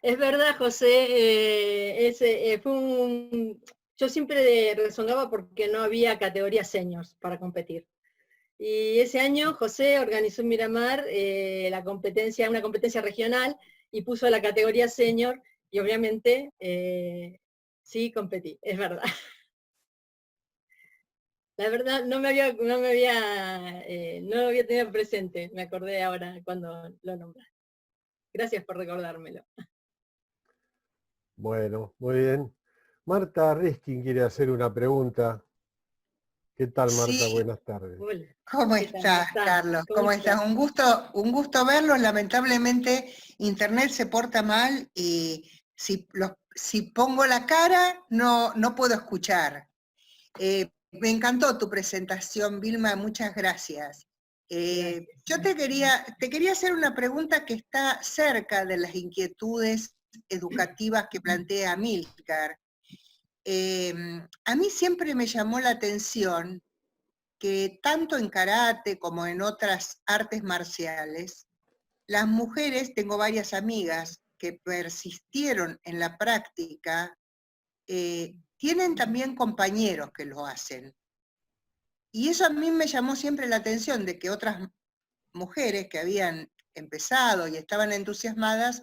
C: Es verdad, José. Yo siempre rezongaba porque no había categorías seniors para competir. Y ese año José organizó en Miramar una competencia regional, y puso la categoría senior, y obviamente sí competí, es verdad. La verdad no lo había tenido presente, me acordé ahora cuando lo nombraste. Gracias por recordármelo.
D: Bueno, muy bien. Marta Reskin quiere hacer una pregunta. ¿Qué tal, Marta?
E: Sí,
D: Buenas tardes.
C: Hola.
E: ¿cómo estás, Carlos? ¿Cómo estás? Un gusto verlos. Lamentablemente, Internet se porta mal y si pongo la cara, no puedo escuchar. Me encantó tu presentación, Vilma, muchas gracias. Yo te quería hacer una pregunta que está cerca de las inquietudes educativas que plantea Amílcar. A mí siempre me llamó la atención que tanto en karate como en otras artes marciales, las mujeres, tengo varias amigas que persistieron en la práctica, tienen también compañeros que lo hacen. Y eso a mí me llamó siempre la atención, de que otras mujeres que habían empezado y estaban entusiasmadas,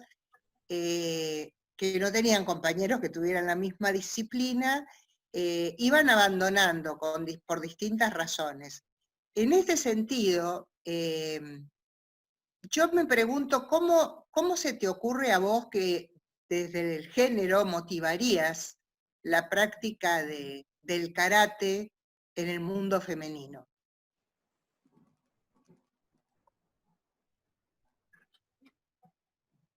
E: que no tenían compañeros que tuvieran la misma disciplina, iban abandonando por distintas razones. En este sentido, yo me pregunto, ¿cómo se te ocurre a vos que desde el género motivarías la práctica del karate en el mundo femenino?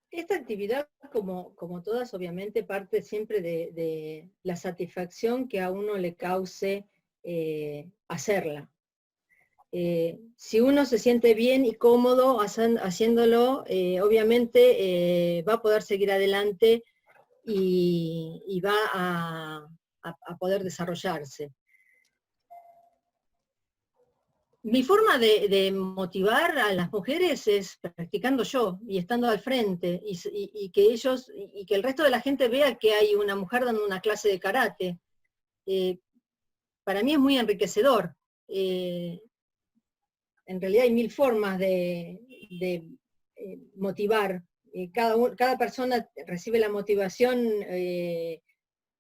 C: Esta actividad, como todas, obviamente parte siempre de la satisfacción que a uno le cause hacerla. Si uno se siente bien y cómodo haciéndolo, obviamente va a poder seguir adelante y va a poder desarrollarse. Mi forma de motivar a las mujeres es practicando yo y estando al frente, y que el resto de la gente vea que hay una mujer dando una clase de karate. Para mí es muy enriquecedor. En realidad hay mil formas de motivar. Cada persona recibe la motivación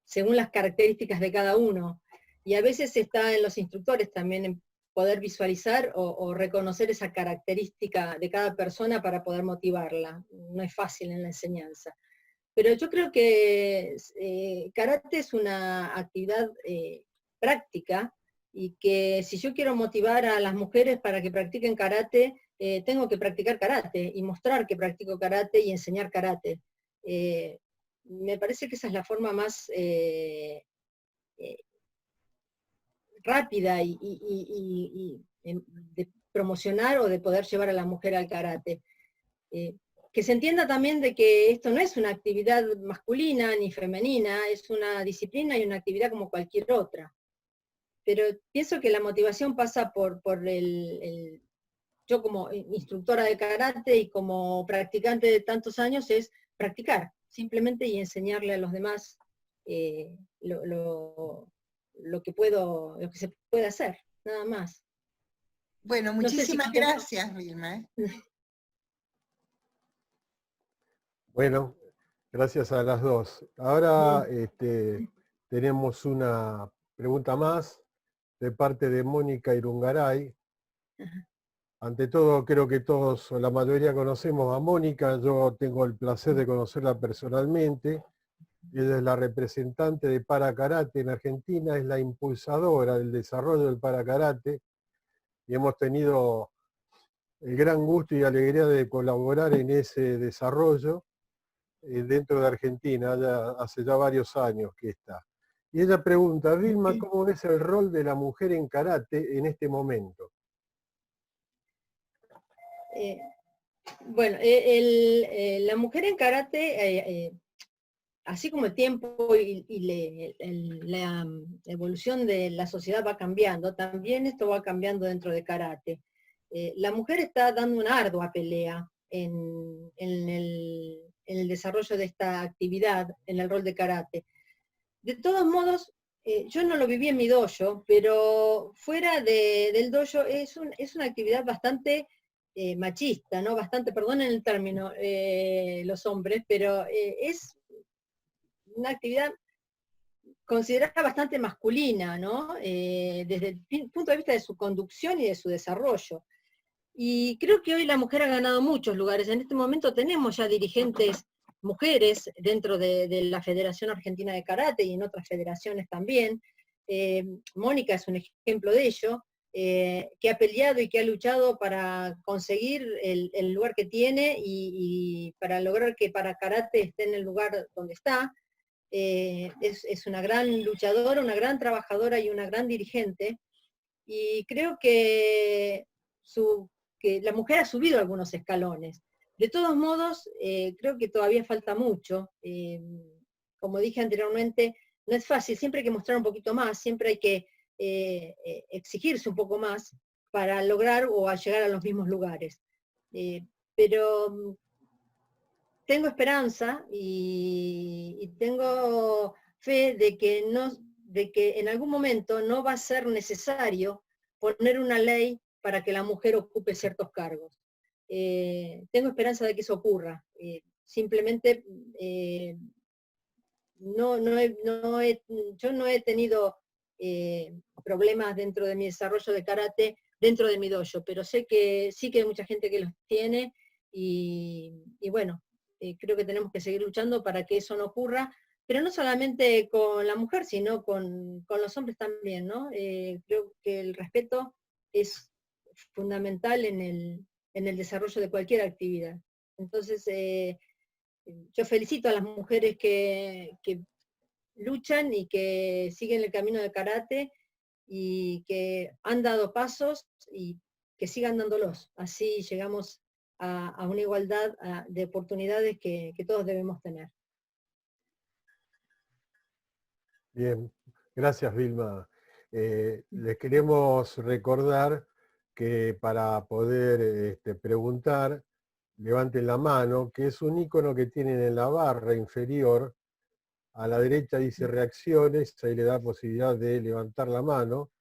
C: según las características de cada uno. Y a veces está en los instructores también en poder visualizar o reconocer esa característica de cada persona para poder motivarla. No es fácil en la enseñanza. Pero yo creo que karate es una actividad práctica, y que si yo quiero motivar a las mujeres para que practiquen karate, tengo que practicar karate y mostrar que practico karate y enseñar karate. Me parece que esa es la forma más rápida de promocionar o de poder llevar a la mujer al karate. Que se entienda también de que esto no es una actividad masculina ni femenina, es una disciplina y una actividad como cualquier otra. Pero pienso que la motivación pasa por yo como instructora de karate y como practicante de tantos años, es practicar, simplemente, y enseñarle a los demás lo que se puede hacer, nada más.
E: Bueno, muchísimas gracias, Vilma.
D: Bueno, gracias a las dos. Ahora tenemos una pregunta más de parte de Mónica Irungaray. Ante todo, creo que todos o la mayoría conocemos a Mónica. Yo tengo el placer de conocerla personalmente. Ella es la representante de Para Karate en Argentina, es la impulsadora del desarrollo del Para Karate y hemos tenido el gran gusto y alegría de colaborar en ese desarrollo dentro de Argentina, hace ya varios años que está. Y ella pregunta, Vilma, ¿cómo ves el rol de la mujer en karate en este momento?
C: Bueno, la mujer en karate, así como el tiempo y la evolución de la sociedad va cambiando, también esto va cambiando dentro de karate. La mujer está dando una ardua pelea en el desarrollo de esta actividad, en el rol de karate. De todos modos, yo no lo viví en mi dojo, pero fuera del dojo es una actividad bastante machista, ¿no? Bastante, perdonen el término, los hombres, pero es una actividad considerada bastante masculina, ¿no? Desde el punto de vista de su conducción y de su desarrollo. Y creo que hoy la mujer ha ganado muchos lugares. En este momento tenemos ya dirigentes mujeres dentro de la Federación Argentina de Karate y en otras federaciones también. Mónica es un ejemplo de ello, que ha peleado y que ha luchado para conseguir el lugar que tiene y para lograr que para Karate esté en el lugar donde está. Es una gran luchadora, una gran trabajadora y una gran dirigente. Y creo que la mujer ha subido algunos escalones. De todos modos, creo que todavía falta mucho. Como dije anteriormente, no es fácil, siempre hay que mostrar un poquito más, siempre hay que exigirse un poco más para lograr o llegar a los mismos lugares. Pero tengo esperanza y tengo fe de que en algún momento no va a ser necesario poner una ley para que la mujer ocupe ciertos cargos. Tengo esperanza de que eso ocurra. Simplemente yo no he tenido problemas dentro de mi desarrollo de karate, dentro de mi dojo, pero sé que sí que hay mucha gente que los tiene y bueno, creo que tenemos que seguir luchando para que eso no ocurra, pero no solamente con la mujer, sino con los hombres también, ¿no? Creo que el respeto es fundamental en el desarrollo de cualquier actividad. Entonces, yo felicito a las mujeres que luchan y que siguen el camino de karate y que han dado pasos y que sigan dándolos. Así llegamos a una igualdad de oportunidades que todos debemos tener.
D: Bien, gracias Vilma. Les queremos recordar que para poder preguntar, levanten la mano, que es un icono que tienen en la barra inferior. A la derecha dice reacciones, ahí le da posibilidad de levantar la mano.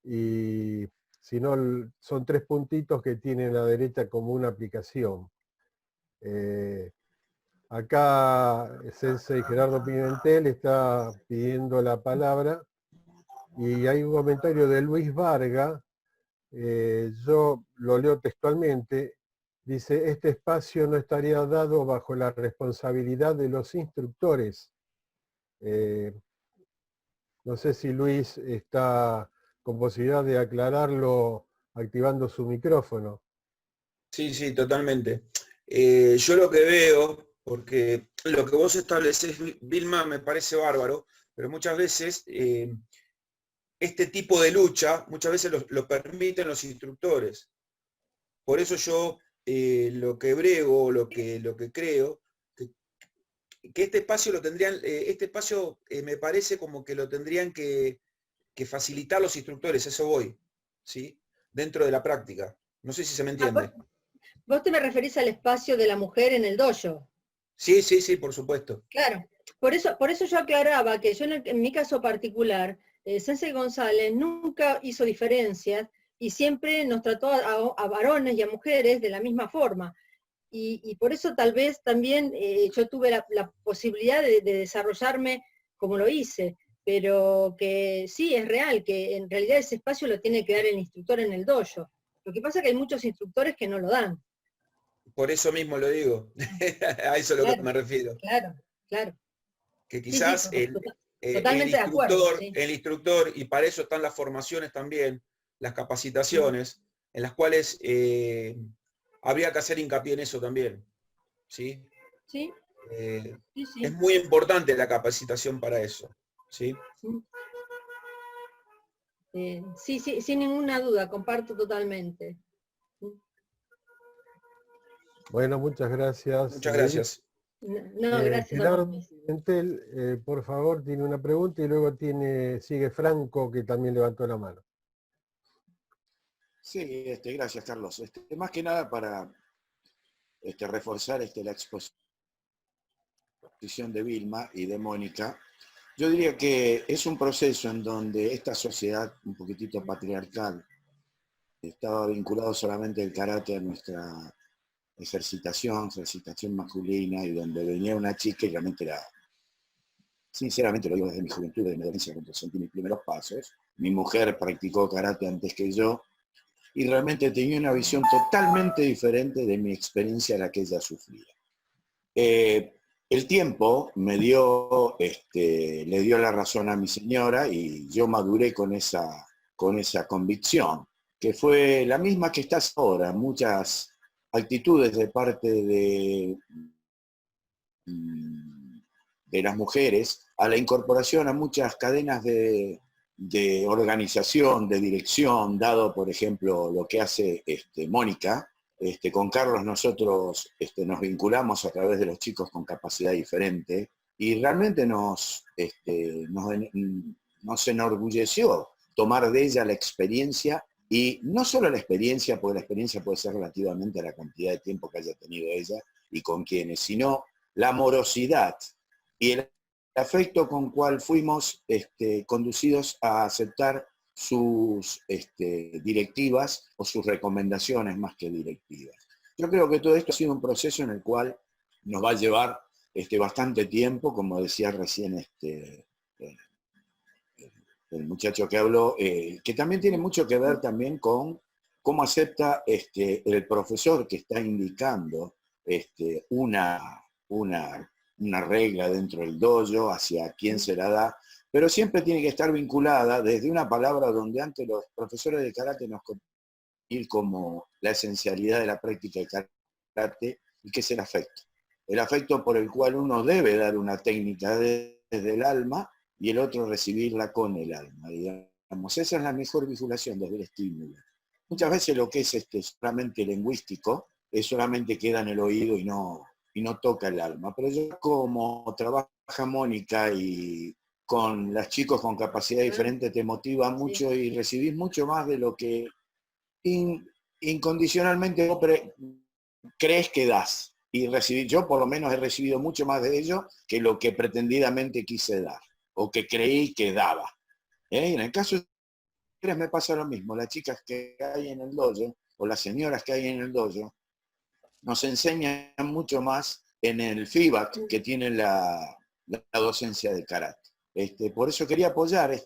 D: Y si no, son 3 puntitos que tienen a la derecha como una aplicación. Acá Sensei Gerardo Pimentel está pidiendo la palabra y hay un comentario de Luis Varga, yo lo leo textualmente, dice, este espacio no estaría dado bajo la responsabilidad de los instructores. No sé si Luis está con posibilidad de aclararlo activando su micrófono.
F: Sí, sí, totalmente. Yo lo que veo, porque lo que vos estableces, Vilma, me parece bárbaro, pero muchas veces este tipo de lucha, muchas veces lo permiten los instructores. Por eso yo lo que brego, lo que creo, que este espacio lo tendrían, me parece como que lo tendrían que facilitar los instructores, eso voy, ¿sí? Dentro de la práctica. No sé si se me entiende.
C: ¿Vos te me referís al espacio de la mujer en el dojo?
F: Sí, sí, sí, por supuesto.
C: Claro, por eso yo aclaraba que yo en mi caso particular, Sensei González nunca hizo diferencias y siempre nos trató a varones y a mujeres de la misma forma. Y por eso tal vez también yo tuve la posibilidad de desarrollarme como lo hice, pero que sí, es real, que en realidad ese espacio lo tiene que dar el instructor en el dojo. Lo que pasa es que hay muchos instructores que no lo dan.
F: Por eso mismo lo digo, a eso es lo que me refiero.
C: Claro, claro.
F: Que quizás
C: totalmente de acuerdo, sí.
F: el instructor, y para eso están las formaciones también, las capacitaciones, en las cuales habría que hacer hincapié en eso también, ¿sí?
C: Sí, sí, sí.
F: Es muy importante la capacitación para eso, ¿sí?
C: Sí, sí, sin ninguna duda, comparto totalmente.
D: Bueno, muchas gracias.
F: Muchas gracias.
C: No, gracias a
D: Pilar
C: vos.
D: Pimentel, por favor, tiene una pregunta y luego sigue Franco, que también levantó la mano.
G: Sí, gracias, Carlos. Más que nada para reforzar la exposición de Vilma y de Mónica. Yo diría que es un proceso en donde esta sociedad un poquitito patriarcal estaba vinculado solamente el karate a nuestra ejercitación masculina, y donde venía una chica y realmente era, sinceramente lo digo desde mi juventud, desde mi adolescencia, cuando sentí mis primeros pasos. Mi mujer practicó karate antes que yo, y realmente tenía una visión totalmente diferente de mi experiencia a la que ella sufría. El tiempo me dio, le dio la razón a mi señora, y yo maduré con esa convicción, que fue la misma que estás ahora. Muchas actitudes de parte de las mujeres a la incorporación a muchas cadenas de organización, de dirección, dado por ejemplo lo que hace Mónica. Con Carlos nosotros nos vinculamos a través de los chicos con capacidad diferente, y realmente nos enorgulleció tomar de ella la experiencia, y no solo la experiencia, porque la experiencia puede ser relativamente a la cantidad de tiempo que haya tenido ella y con quienes, sino la amorosidad y el afecto con cual fuimos conducidos a aceptar sus directivas o sus recomendaciones más que directivas. Yo creo que todo esto ha sido un proceso en el cual nos va a llevar bastante tiempo, como decía recién el muchacho que habló, que también tiene mucho que ver también con cómo acepta el profesor que está indicando una regla dentro del dojo, hacia quién se la da, pero siempre tiene que estar vinculada desde una palabra donde antes los profesores de karate nos ir como la esencialidad de la práctica de karate, y que es el afecto. El afecto por el cual uno debe dar una técnica desde el alma, y el otro recibirla con el alma, digamos. Esa es la mejor vinculación desde el estímulo. Muchas veces lo que es solamente lingüístico, solamente queda en el oído y no toca el alma. Pero yo, como trabaja Mónica y con los chicos con capacidad diferente, te motiva mucho, y recibís mucho más de lo que incondicionalmente vos crees que das. Y yo por lo menos he recibido mucho más de ello que lo que pretendidamente quise dar, o que creí que daba. En el caso de mujeres me pasa lo mismo. Las chicas que hay en el dojo, o las señoras que hay en el dojo, nos enseñan mucho más en el feedback que tiene la docencia de karate. Por eso quería apoyar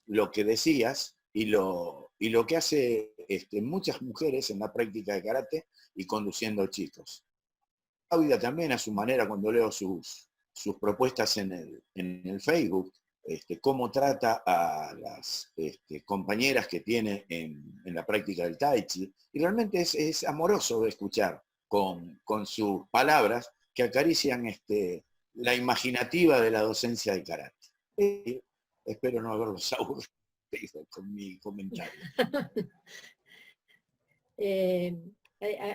G: lo que decías, y lo que hace muchas mujeres en la práctica de karate y conduciendo chicos. Claudia también, a su manera, cuando leo sus propuestas en el Facebook, cómo trata a las compañeras que tiene en la práctica del Tai Chi, y realmente es amoroso de escuchar con sus palabras que acarician la imaginativa de la docencia de karate. Espero no haberlos aburrido con mi comentario.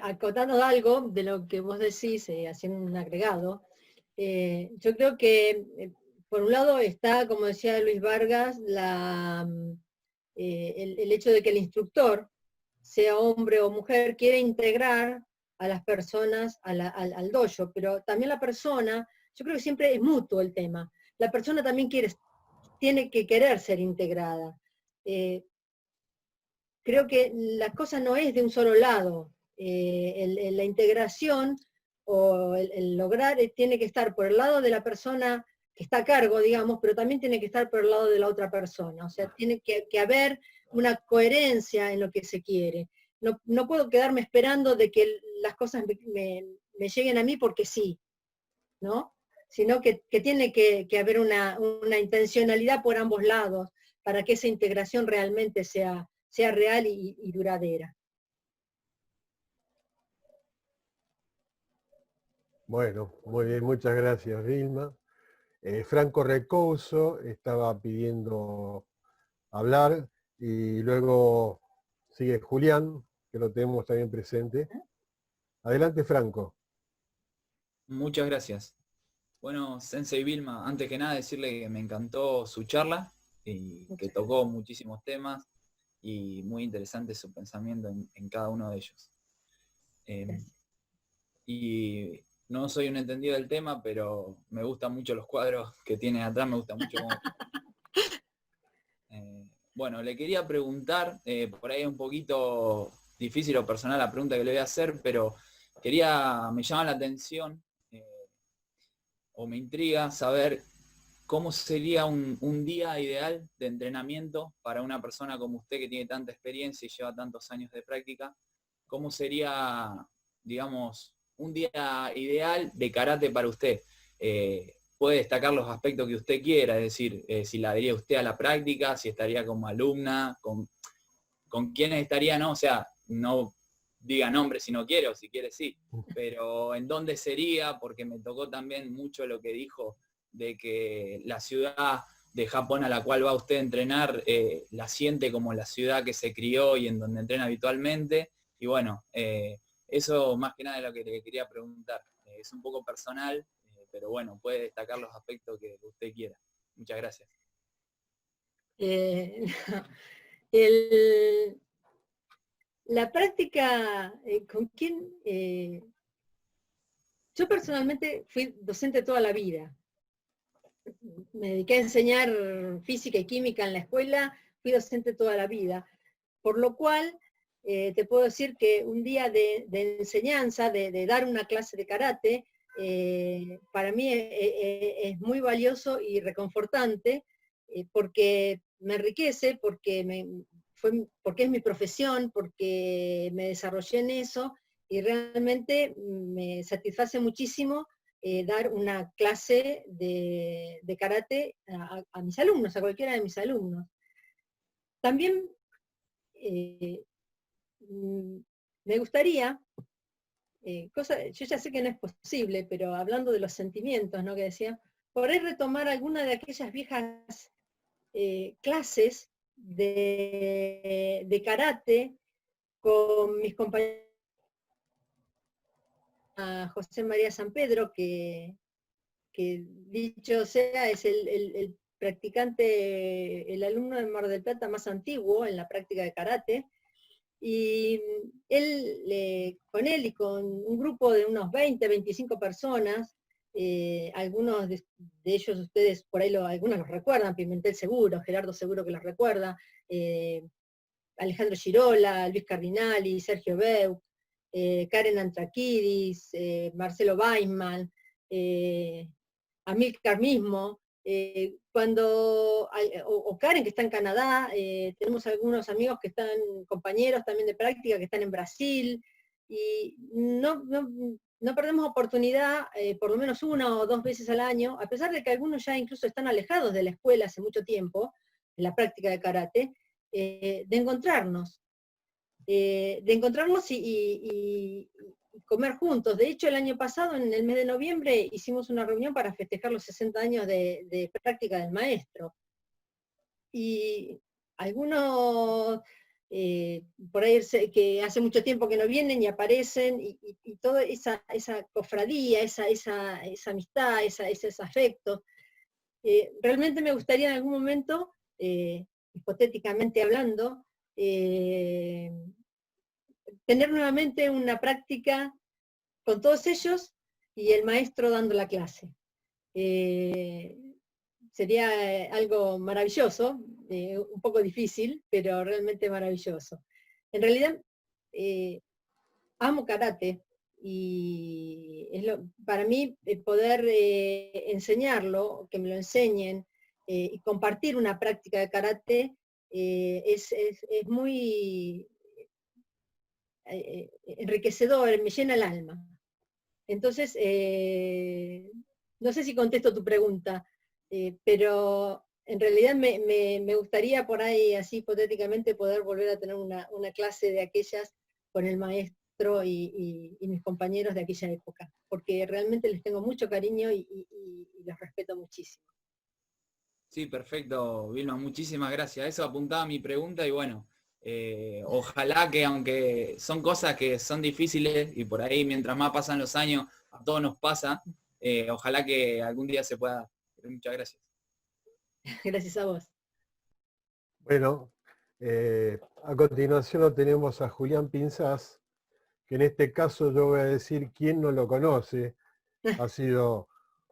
C: Acotando algo de lo que vos decís, haciendo un agregado, yo creo que por un lado está, como decía Luis Vargas, el hecho de que el instructor, sea hombre o mujer, quiere integrar a las personas al dojo, pero también la persona, yo creo que siempre es mutuo el tema, la persona también tiene que querer ser integrada. Creo que la cosa no es de un solo lado. La integración o el lograr tiene que estar por el lado de la persona que está a cargo, digamos, pero también tiene que estar por el lado de la otra persona. O sea, tiene que haber una coherencia en lo que se quiere. No puedo quedarme esperando de que las cosas me lleguen a mí porque sí, ¿no? Sino que tiene que haber una intencionalidad por ambos lados para que esa integración realmente sea sea real y duradera.
D: Bueno, muy bien, muchas gracias, Vilma. Franco Recouso estaba pidiendo hablar y luego sigue Julián, que lo tenemos también presente. Adelante, Franco.
H: Muchas gracias. Bueno, Sensei Vilma, antes que nada decirle que me encantó su charla y que tocó muchísimos temas y muy interesante su pensamiento en cada uno de ellos. Y no soy un entendido del tema, pero me gustan mucho los cuadros que tiene atrás, me gusta mucho cómo... Bueno, le quería preguntar, por ahí es un poquito difícil o personal la pregunta que le voy a hacer, pero me llama la atención o me intriga saber cómo sería un día ideal de entrenamiento para una persona como usted que tiene tanta experiencia y lleva tantos años de práctica. ¿Cómo sería, digamos, un día ideal de karate para usted? Puede destacar los aspectos que usted quiera, es decir, si la daría usted a la práctica, si estaría como alumna, con quiénes estaría, ¿no? O sea, no diga nombre si no quiere, o si quiere sí, pero en dónde sería, porque me tocó también mucho lo que dijo de que la ciudad de Japón a la cual va usted a entrenar, la siente como la ciudad que se crió y en donde entrena habitualmente, y bueno, eso más que nada es lo que le quería preguntar. Es un poco personal, pero bueno, puede destacar los aspectos que usted quiera. Muchas gracias.
C: La práctica, ¿con quién? Yo personalmente fui docente toda la vida. Me dediqué a enseñar física y química en la escuela, fui docente toda la vida. Por lo cual, te puedo decir que un día de enseñanza, de dar una clase de karate, para mí es muy valioso y reconfortante, porque me enriquece, porque es mi profesión, porque me desarrollé en eso, y realmente me satisface muchísimo dar una clase de karate a mis alumnos, a cualquiera de mis alumnos. También me gustaría, yo ya sé que no es posible, pero hablando de los sentimientos, ¿no? Que decía, poder retomar alguna de aquellas viejas clases de karate con mis compañeros, a José María San Pedro, que dicho sea, es el practicante, el alumno de Mar del Plata más antiguo en la práctica de karate, y con él y con un grupo de unos 20, 25 personas, algunos de ellos ustedes por ahí algunos los recuerdan, Pimentel seguro, Gerardo seguro que los recuerda, Alejandro Girola, Luis Cardinali, Sergio Beu, Karen Antrakidis, Marcelo Weisman, Amílcar mismo, o Karen que está en Canadá, tenemos algunos amigos que están, compañeros también de práctica que están en Brasil, y no perdemos oportunidad, por lo menos 1 o 2 veces al año, a pesar de que algunos ya incluso están alejados de la escuela hace mucho tiempo, en la práctica de karate, de encontrarnos y comer juntos. De hecho, el año pasado, en el mes de noviembre, hicimos una reunión para festejar los 60 años de práctica del maestro. Y algunos, por ahí que hace mucho tiempo que no vienen y aparecen, y toda esa cofradía, esa amistad, esos afectos. Realmente me gustaría en algún momento, hipotéticamente hablando, tener nuevamente una práctica con todos ellos y el maestro dando la clase. Sería algo maravilloso, un poco difícil, pero realmente maravilloso. En realidad, amo karate, y para mí poder enseñarlo, que me lo enseñen, y compartir una práctica de karate es muy enriquecedor, me llena el alma. Entonces, no sé si contesto tu pregunta, pero en realidad me gustaría por ahí, así hipotéticamente, poder volver a tener una clase de aquellas con el maestro y mis compañeros de aquella época, porque realmente les tengo mucho cariño y los respeto muchísimo.
H: Sí, perfecto, Vilma, muchísimas gracias. Eso apuntaba mi pregunta y bueno, ojalá que aunque son cosas que son difíciles y por ahí mientras más pasan los años, a todos nos pasa, ojalá que algún día se pueda dar. Muchas gracias.
C: Gracias a vos.
D: Bueno, a continuación lo tenemos a Julián Pinzás, que en este caso yo voy a decir quién no lo conoce. Ha sido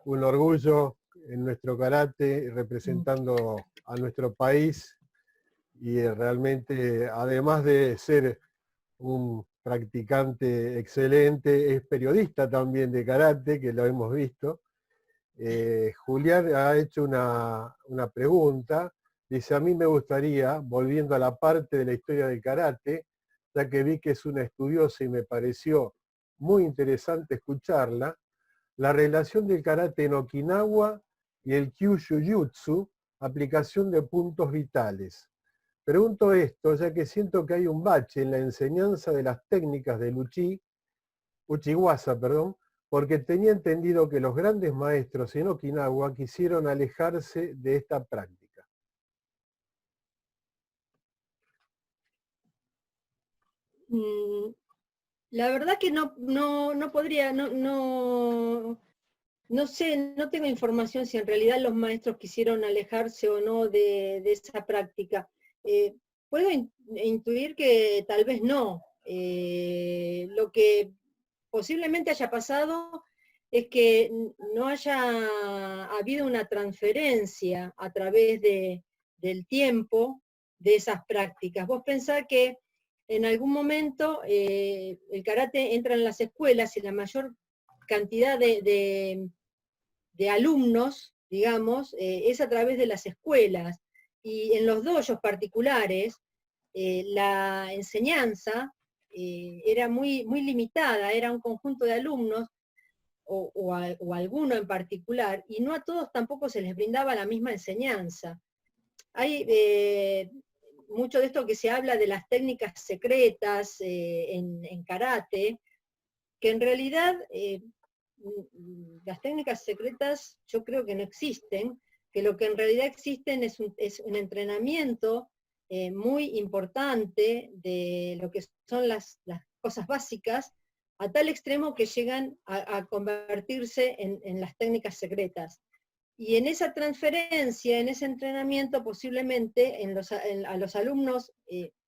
D: un orgullo en nuestro karate representando a nuestro país y realmente, además de ser un practicante excelente, es periodista también de karate, que lo hemos visto. Julián ha hecho una pregunta, dice, a mí me gustaría, volviendo a la parte de la historia del karate, ya que vi que es una estudiosa y me pareció muy interesante escucharla, la relación del karate en Okinawa y el Kyushu-jutsu, aplicación de puntos vitales. Pregunto esto, ya que siento que hay un bache en la enseñanza de las técnicas del Uchiwasa, porque tenía entendido que los grandes maestros en Okinawa quisieron alejarse de esta práctica.
C: La verdad que no podría, no sé, no tengo información si en realidad los maestros quisieron alejarse o no de esa práctica. Puedo intuir que tal vez no. Lo que posiblemente haya pasado es que no haya habido una transferencia a través del tiempo de esas prácticas. Vos pensás que en algún momento el karate entra en las escuelas y la mayor cantidad de alumnos, digamos, es a través de las escuelas. Y en los dojos particulares, la enseñanza era muy limitada, era un conjunto de alumnos, o alguno en particular, y no a todos tampoco se les brindaba la misma enseñanza. Hay mucho de esto que se habla de las técnicas secretas en karate, que en realidad las técnicas secretas yo creo que no existen, que lo que en realidad existen es un entrenamiento muy importante de lo que son las cosas básicas, a tal extremo que llegan a convertirse en las técnicas secretas. Y en esa transferencia, en ese entrenamiento, posiblemente a los alumnos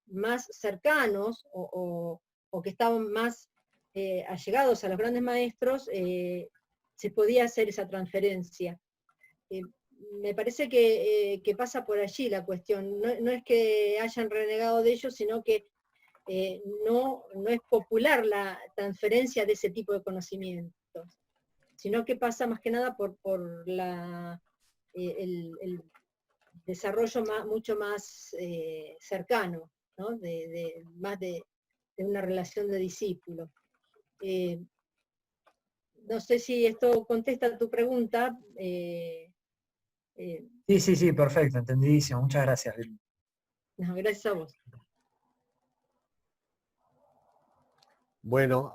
C: más cercanos o que estaban más allegados a los grandes maestros, se podía hacer esa transferencia. Me parece que pasa por allí la cuestión. No es que hayan renegado de ellos, sino que no es popular la transferencia de ese tipo de conocimientos, sino que pasa más que nada por el desarrollo mucho más cercano, ¿no? Más de una relación de discípulo. No sé si esto contesta tu pregunta.
I: Sí, perfecto, entendidísimo. Muchas gracias.
C: No, gracias a vos.
D: Bueno,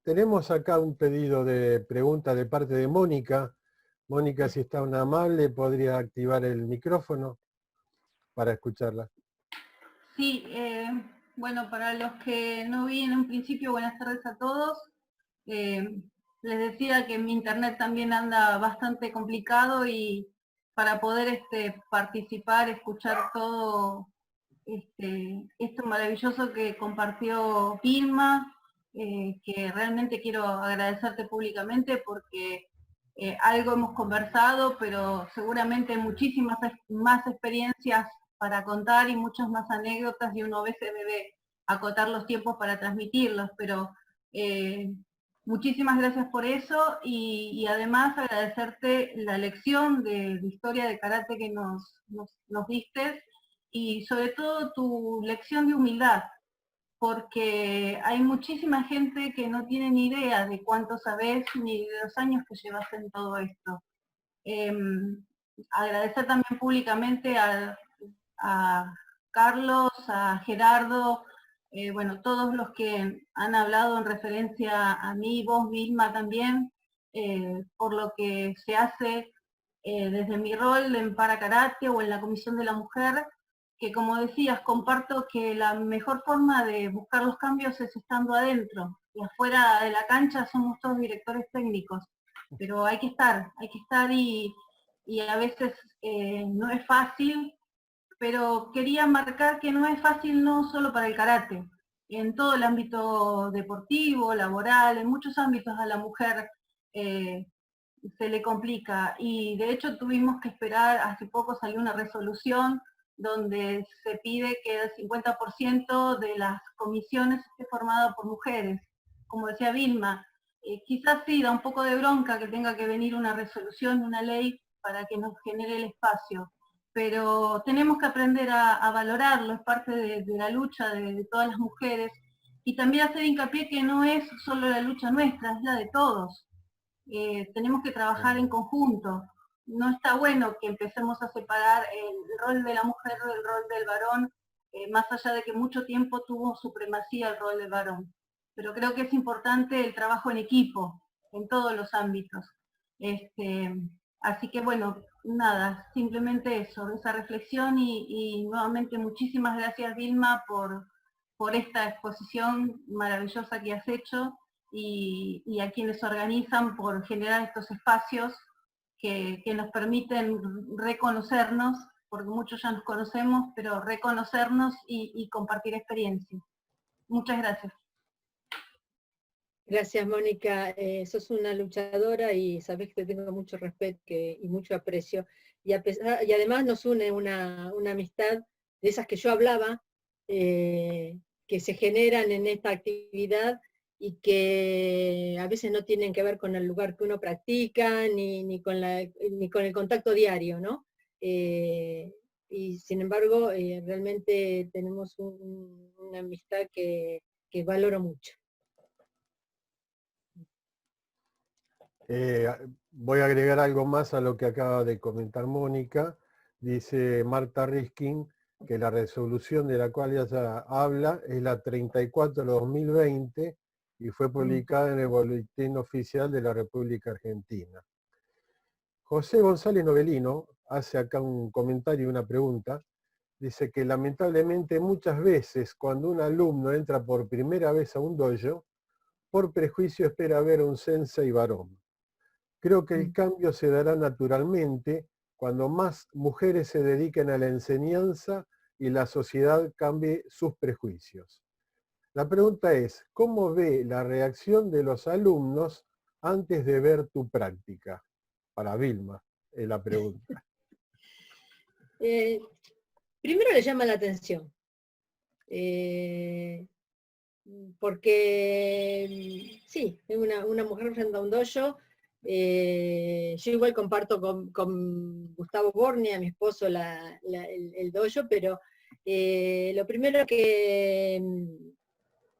D: tenemos acá un pedido de pregunta de parte de Mónica. Mónica, si está una amable, podría activar el micrófono para escucharla.
J: Sí, bueno, para los que no vi en un principio, buenas tardes a todos. Les decía que mi internet también anda bastante complicado y para poder participar, escuchar todo esto maravilloso que compartió Vilma, que realmente quiero agradecerte públicamente porque algo hemos conversado, pero seguramente muchísimas más experiencias para contar y muchas más anécdotas, y uno a veces debe acotar los tiempos para transmitirlos, pero muchísimas gracias por eso, y además agradecerte la lección de historia de karate que nos diste, y sobre todo tu lección de humildad, porque hay muchísima gente que no tiene ni idea de cuánto sabes ni de los años que llevas en todo esto. agradecer también públicamente a Carlos, a Gerardo, bueno, todos los que han hablado en referencia a mí, vos, Vilma también, por lo que se hace desde mi rol en Para Karate o en la Comisión de la Mujer, que como decías, comparto que la mejor forma de buscar los cambios es estando adentro, y afuera de la cancha somos todos directores técnicos, pero hay que estar y a veces no es fácil, pero quería marcar que no es fácil no solo para el karate, en todo el ámbito deportivo, laboral, en muchos ámbitos a la mujer se le complica. Y de hecho tuvimos que esperar, hace poco salió una resolución donde se pide que el 50% de las comisiones esté formada por mujeres. Como decía Vilma, quizás sí da un poco de bronca que tenga que venir una resolución, una ley, para que nos genere el espacio, pero tenemos que aprender a valorarlo, es parte de la lucha de todas las mujeres, y también hacer hincapié que no es solo la lucha nuestra, es la de todos. Tenemos que trabajar en conjunto. No está bueno que empecemos a separar el rol de la mujer del rol del varón, más allá de que mucho tiempo tuvo supremacía el rol del varón. Pero creo que es importante el trabajo en equipo, en todos los ámbitos. Así que bueno, nada, simplemente eso, esa reflexión y nuevamente muchísimas gracias Vilma por esta exposición maravillosa que has hecho y a quienes organizan por generar estos espacios que nos permiten reconocernos, porque muchos ya nos conocemos, pero reconocernos y compartir experiencias. Muchas gracias.
C: Gracias, Mónica. Sos una luchadora y sabés que te tengo mucho respeto y mucho aprecio. Y además nos une una amistad de esas que yo hablaba, que se generan en esta actividad y que a veces no tienen que ver con el lugar que uno practica, ni con el contacto diario, ¿no? Y sin embargo, realmente tenemos una amistad que valoro mucho.
D: Voy a agregar algo más a lo que acaba de comentar Mónica. Dice Marta Riskin que la resolución de la cual ella habla es la 34/2020 y fue publicada en el Boletín Oficial de la República Argentina. José González Novelino hace acá un comentario y una pregunta. Dice que lamentablemente muchas veces cuando un alumno entra por primera vez a un dojo, por prejuicio espera ver a un sensei varón. Creo que el cambio se dará naturalmente cuando más mujeres se dediquen a la enseñanza y la sociedad cambie sus prejuicios. La pregunta es, ¿cómo ve la reacción de los alumnos antes de ver tu práctica? Para Vilma es la pregunta.
C: Primero le llama la atención, porque sí, es una mujer frente a un dojo. Yo igual comparto con Gustavo Bornia, mi esposo, el dojo, pero lo primero que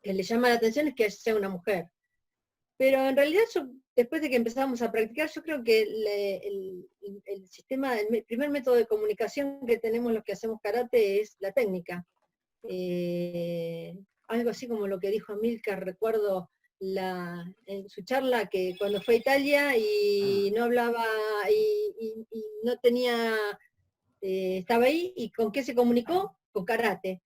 C: le llama la atención es que sea una mujer. Pero en realidad yo, después de que empezamos a practicar, yo creo que el sistema, el primer método de comunicación que tenemos los que hacemos karate es la técnica. Algo así como lo que dijo Amílcar, recuerdo en su charla, que cuando fue a Italia y no hablaba, y no tenía, estaba ahí, y ¿con qué se comunicó? Con karate,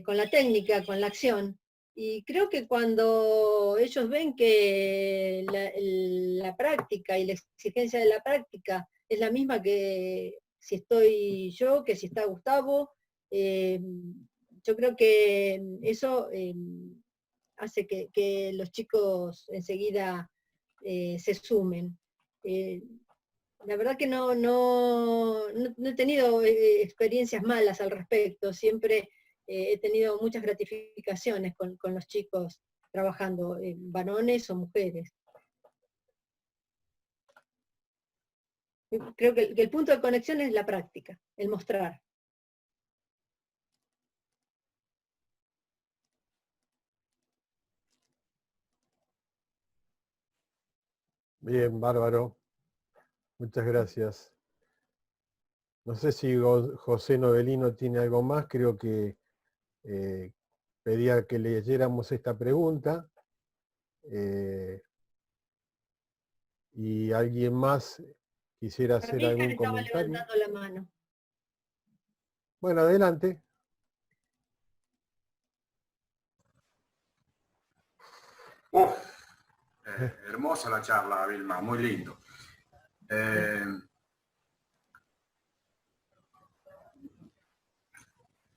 C: con la técnica, con la acción. Y creo que cuando ellos ven que la práctica y la exigencia de la práctica es la misma que si estoy yo, que si está Gustavo, yo creo que eso hace que los chicos enseguida se sumen. La verdad que no he tenido experiencias malas al respecto, siempre he tenido muchas gratificaciones con los chicos trabajando, varones o mujeres. Creo que el punto de conexión es la práctica, el mostrar.
D: Bien, bárbaro. Muchas gracias. No sé si José Novelino tiene algo más, creo que pedía que leyéramos esta pregunta. Y alguien más quisiera hacer algún
C: estaba
D: comentario.
C: levantando la mano.
D: Bueno, adelante.
B: Hermosa la charla, Vilma, muy lindo.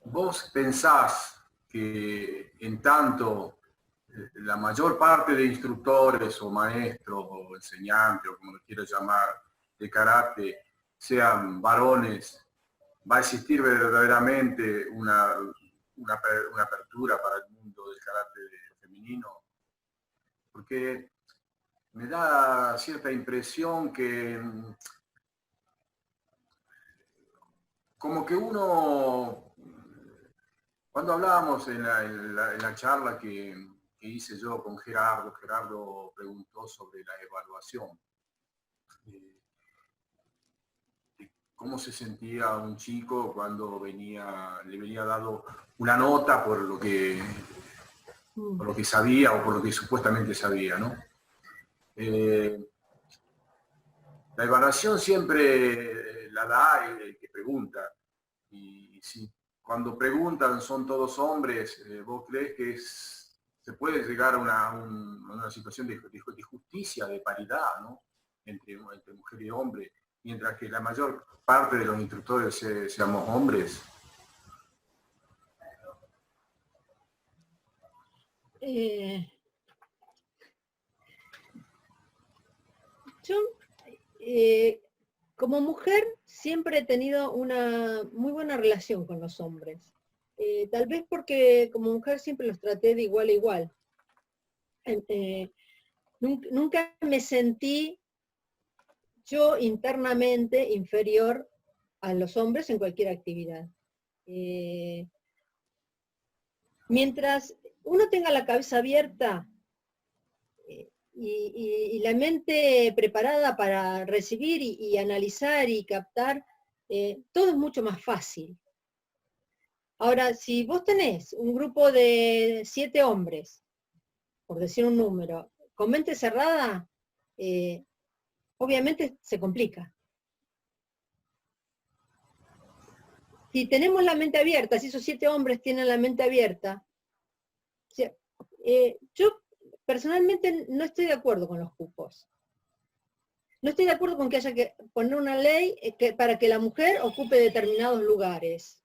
B: ¿Vos pensás que en tanto la mayor parte de instructores o maestros o enseñantes o como lo quieras llamar de karate sean varones, va a existir verdaderamente una apertura para el mundo del karate femenino? Porque me da cierta impresión que como que uno, cuando hablábamos en la charla que hice yo con Gerardo preguntó sobre la evaluación. ¿Cómo se sentía un chico cuando le venía dado una nota por lo que sabía o por lo que supuestamente sabía, ¿no? La evaluación siempre la da el que pregunta. Y si cuando preguntan son todos hombres, ¿vos crees que se puede llegar a una situación de justicia, de paridad, ¿no? entre mujer y hombre, mientras que la mayor parte de los instructores seamos hombres?
C: Yo, como mujer, siempre he tenido una muy buena relación con los hombres. Tal vez porque como mujer siempre los traté de igual a igual. Nunca me sentí yo internamente inferior a los hombres en cualquier actividad. Mientras uno tenga la cabeza abierta y la mente preparada para recibir y analizar y captar, todo es mucho más fácil. Ahora, si vos tenés un grupo de 7 hombres, por decir un número, con mente cerrada, obviamente se complica. Si tenemos la mente abierta, si esos 7 hombres tienen la mente abierta, yo personalmente no estoy de acuerdo con los cupos. No estoy de acuerdo con que haya que poner una ley para que la mujer ocupe determinados lugares.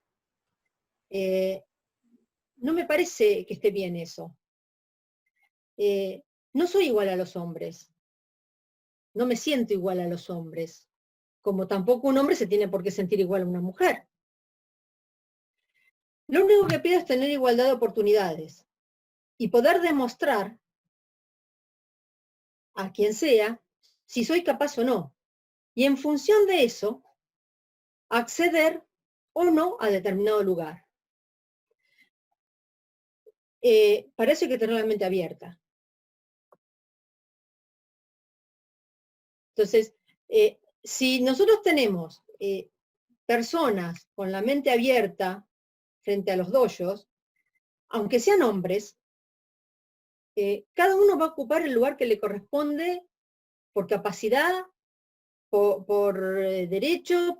C: No me parece que esté bien eso. No soy igual a los hombres. No me siento igual a los hombres. Como tampoco un hombre se tiene por qué sentir igual a una mujer. Lo único que pido es tener igualdad de oportunidades y poder demostrar a quien sea si soy capaz o no. Y en función de eso, acceder o no a determinado lugar. Para eso hay que tener la mente abierta. Entonces, si nosotros tenemos personas con la mente abierta frente a los dojos, aunque sean hombres, cada uno va a ocupar el lugar que le corresponde por capacidad, por derecho,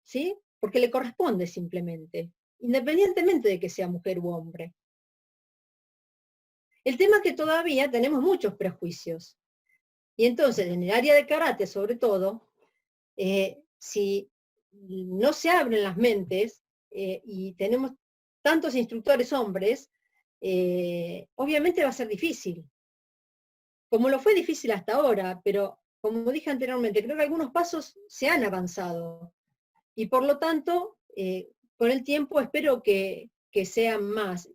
C: ¿sí? Porque le corresponde simplemente, independientemente de que sea mujer u hombre. El tema es que todavía tenemos muchos prejuicios. Y entonces, en el área de karate, sobre todo, si no se abren las mentes y tenemos tantos instructores hombres, obviamente va a ser difícil. Como lo fue difícil hasta ahora, pero como dije anteriormente, creo que algunos pasos se han avanzado. Y por lo tanto, con el tiempo espero que sean más.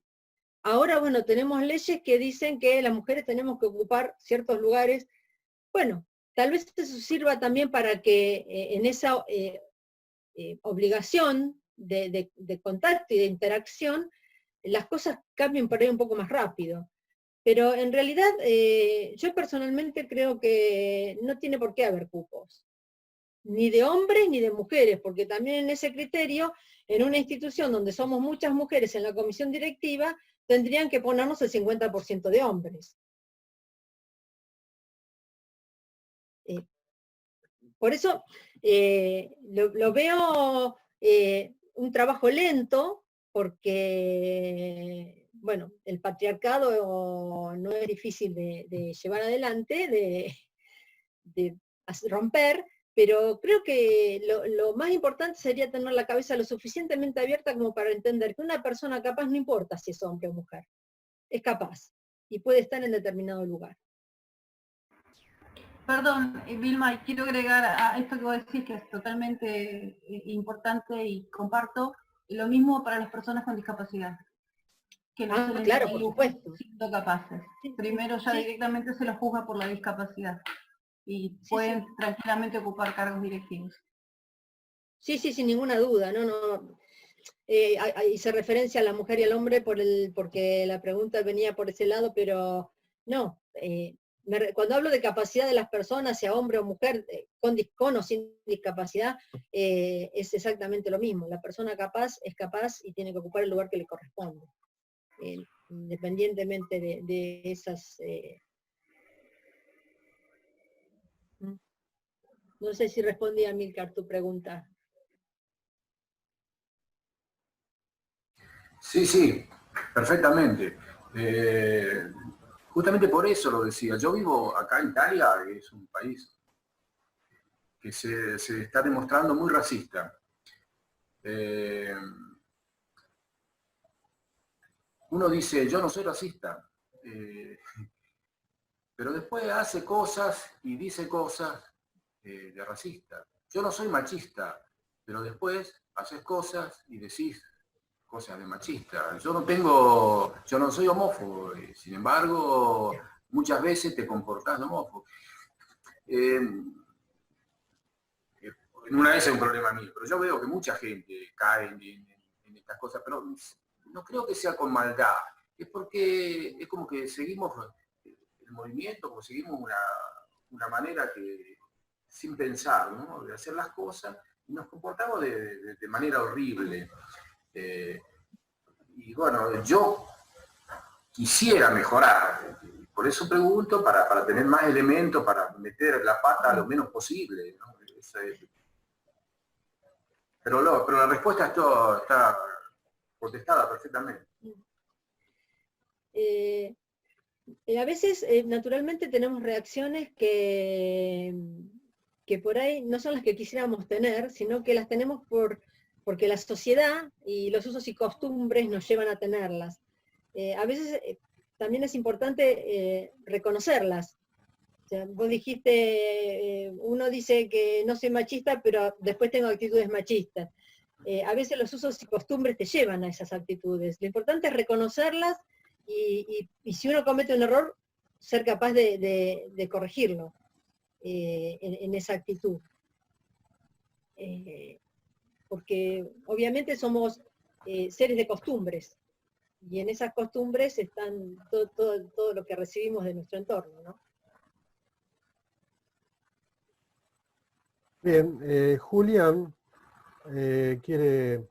C: Ahora, bueno, tenemos leyes que dicen que las mujeres tenemos que ocupar ciertos lugares. Bueno, tal vez eso sirva también para que en esa obligación de contacto y de interacción, las cosas cambien por ahí un poco más rápido. Pero en realidad, yo personalmente creo que no tiene por qué haber cupos. ni de hombres ni de mujeres, porque también en ese criterio, en una institución donde somos muchas mujeres en la comisión directiva, tendrían que ponernos el 50% de hombres. Por eso lo veo un trabajo lento, porque, bueno, el patriarcado no es difícil de llevar adelante, de romper, pero creo que lo más importante sería tener la cabeza lo suficientemente abierta como para entender que una persona capaz no importa si es hombre o mujer, es capaz y puede estar en determinado lugar.
J: Perdón, Vilma, y quiero agregar a esto que vos decís, que es totalmente importante y comparto, lo mismo para las personas con discapacidad. Que no se les
C: claro, por supuesto.
J: siendo capaces. Primero ya directamente se los juzga por la discapacidad y pueden tranquilamente ocupar cargos directivos.
C: Sí, sin ninguna duda, no. Hice referencia a la mujer y al hombre porque la pregunta venía por ese lado, pero no. Cuando hablo de capacidad de las personas, sea hombre o mujer, con o sin discapacidad, es exactamente lo mismo. La persona capaz es capaz y tiene que ocupar el lugar que le corresponde. Independientemente de esas... No sé si respondí a Milcar tu pregunta.
B: Sí, perfectamente. Justamente por eso lo decía. Yo vivo acá en Italia, que es un país que se está demostrando muy racista. Uno dice, yo no soy racista, pero después hace cosas y dice cosas de racista. Yo no soy machista, pero después haces cosas y decís cosas de machista. Yo no soy homófobo, sin embargo, muchas veces te comportás de homófobo. En una vez es un problema mío, pero yo veo que mucha gente cae en estas cosas, pero no creo que sea con maldad, es porque es como que seguimos el movimiento, como seguimos una manera que, sin pensar, ¿no?, de hacer las cosas, y nos comportamos de manera horrible. Y bueno, yo quisiera mejorar, por eso pregunto, para tener más elementos, para meter la pata lo menos posible, ¿no? Pero la respuesta está contestada perfectamente.
C: A veces, naturalmente, tenemos reacciones que por ahí no son las que quisiéramos tener, sino que las tenemos porque la sociedad y los usos y costumbres nos llevan a tenerlas. A veces también es importante reconocerlas. O sea, vos dijiste, uno dice que no soy machista, pero después tengo actitudes machistas. A veces los usos y costumbres te llevan a esas actitudes. Lo importante es reconocerlas y si uno comete un error, ser capaz de corregirlo en esa actitud. Porque obviamente somos seres de costumbres, y en esas costumbres están todo lo que recibimos de nuestro entorno, ¿no?
D: Bien, Julián quiere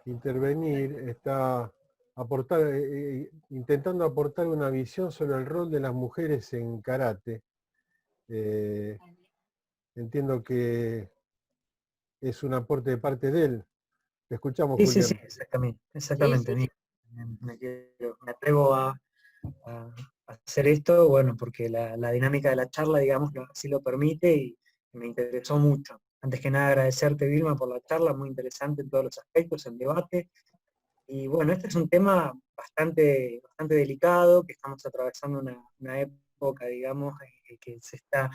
D: intervenir, está intentando aportar una visión sobre el rol de las mujeres en karate. Entiendo que es un aporte de parte de él. Te escuchamos, Julián.
I: Sí, exactamente.
C: Sí.
I: Me atrevo a hacer esto, bueno, porque la dinámica de la charla, digamos, que así lo permite y me interesó mucho. Antes que nada agradecerte, Vilma, por la charla, muy interesante en todos los aspectos, el debate. Y bueno, este es un tema bastante delicado, que estamos atravesando una época, digamos, que se está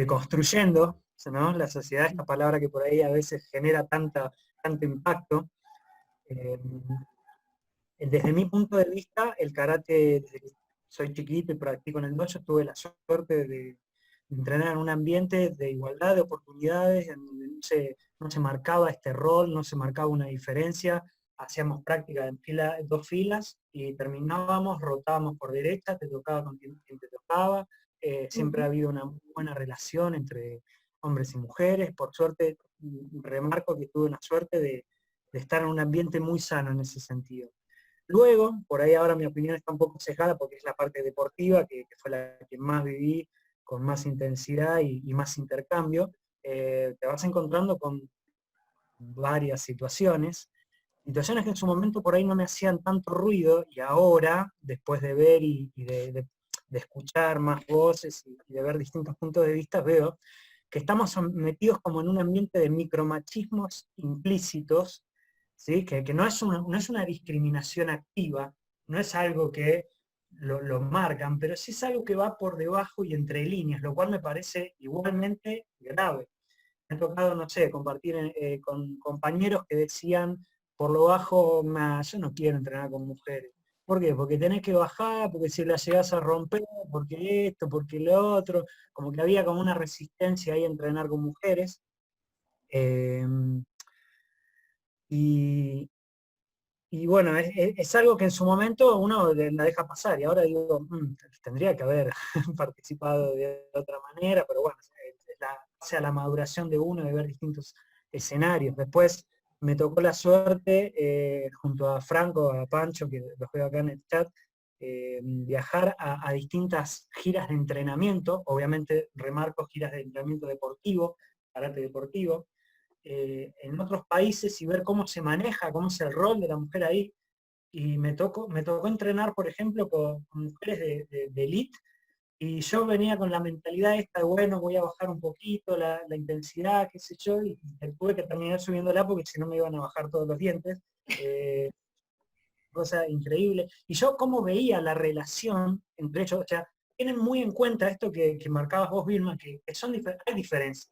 I: construyendo, ¿no? La sociedad, esta palabra que por ahí a veces genera tanto impacto. Desde mi punto de vista, el karate, desde que soy chiquito y practico en el dojo, tuve la suerte de entrenar en un ambiente de igualdad de oportunidades, en donde no se marcaba este rol, no se marcaba una diferencia, hacíamos práctica en dos filas y terminábamos, rotábamos por derecha, te tocaba con quien te tocaba, siempre ha habido una buena relación entre hombres y mujeres. Por suerte, remarco que tuve una suerte de estar en un ambiente muy sano en ese sentido. Luego, por ahí ahora mi opinión está un poco sesgada porque es la parte deportiva, que fue la que más viví, con más intensidad y más intercambio. Te vas encontrando con varias situaciones que en su momento por ahí no me hacían tanto ruido, y ahora, después de ver y de escuchar más voces y de ver distintos puntos de vista, veo que estamos metidos como en un ambiente de micromachismos implícitos, ¿sí? Que no es una discriminación activa, no es algo que lo marcan, pero sí es algo que va por debajo y entre líneas, lo cual me parece igualmente grave. Me ha tocado, no sé, compartir con compañeros que decían por lo bajo, yo no quiero entrenar con mujeres. ¿Por qué? Porque tenés que bajar, porque si la llegás a romper, porque esto, porque lo otro, como que había como una resistencia ahí a entrenar con mujeres. Y bueno, es algo que en su momento uno la deja pasar, y ahora digo, tendría que haber participado de otra manera, pero bueno, sea la maduración de uno de ver distintos escenarios. Después me tocó la suerte, junto a Franco, a Pancho, que los veo acá en el chat, viajar a distintas giras de entrenamiento, obviamente remarco giras de entrenamiento deportivo, karate deportivo, en otros países, y ver cómo se maneja, cómo es el rol de la mujer ahí. Y me tocó entrenar, por ejemplo, con mujeres de elite, y yo venía con la mentalidad esta de, bueno, voy a bajar un poquito la intensidad, qué sé yo, y tuve que terminar subiéndola porque si no me iban a bajar todos los dientes. Cosa increíble. Y yo cómo veía la relación entre ellos, o sea, tienen muy en cuenta esto que marcabas vos, Vilma, que hay diferencias.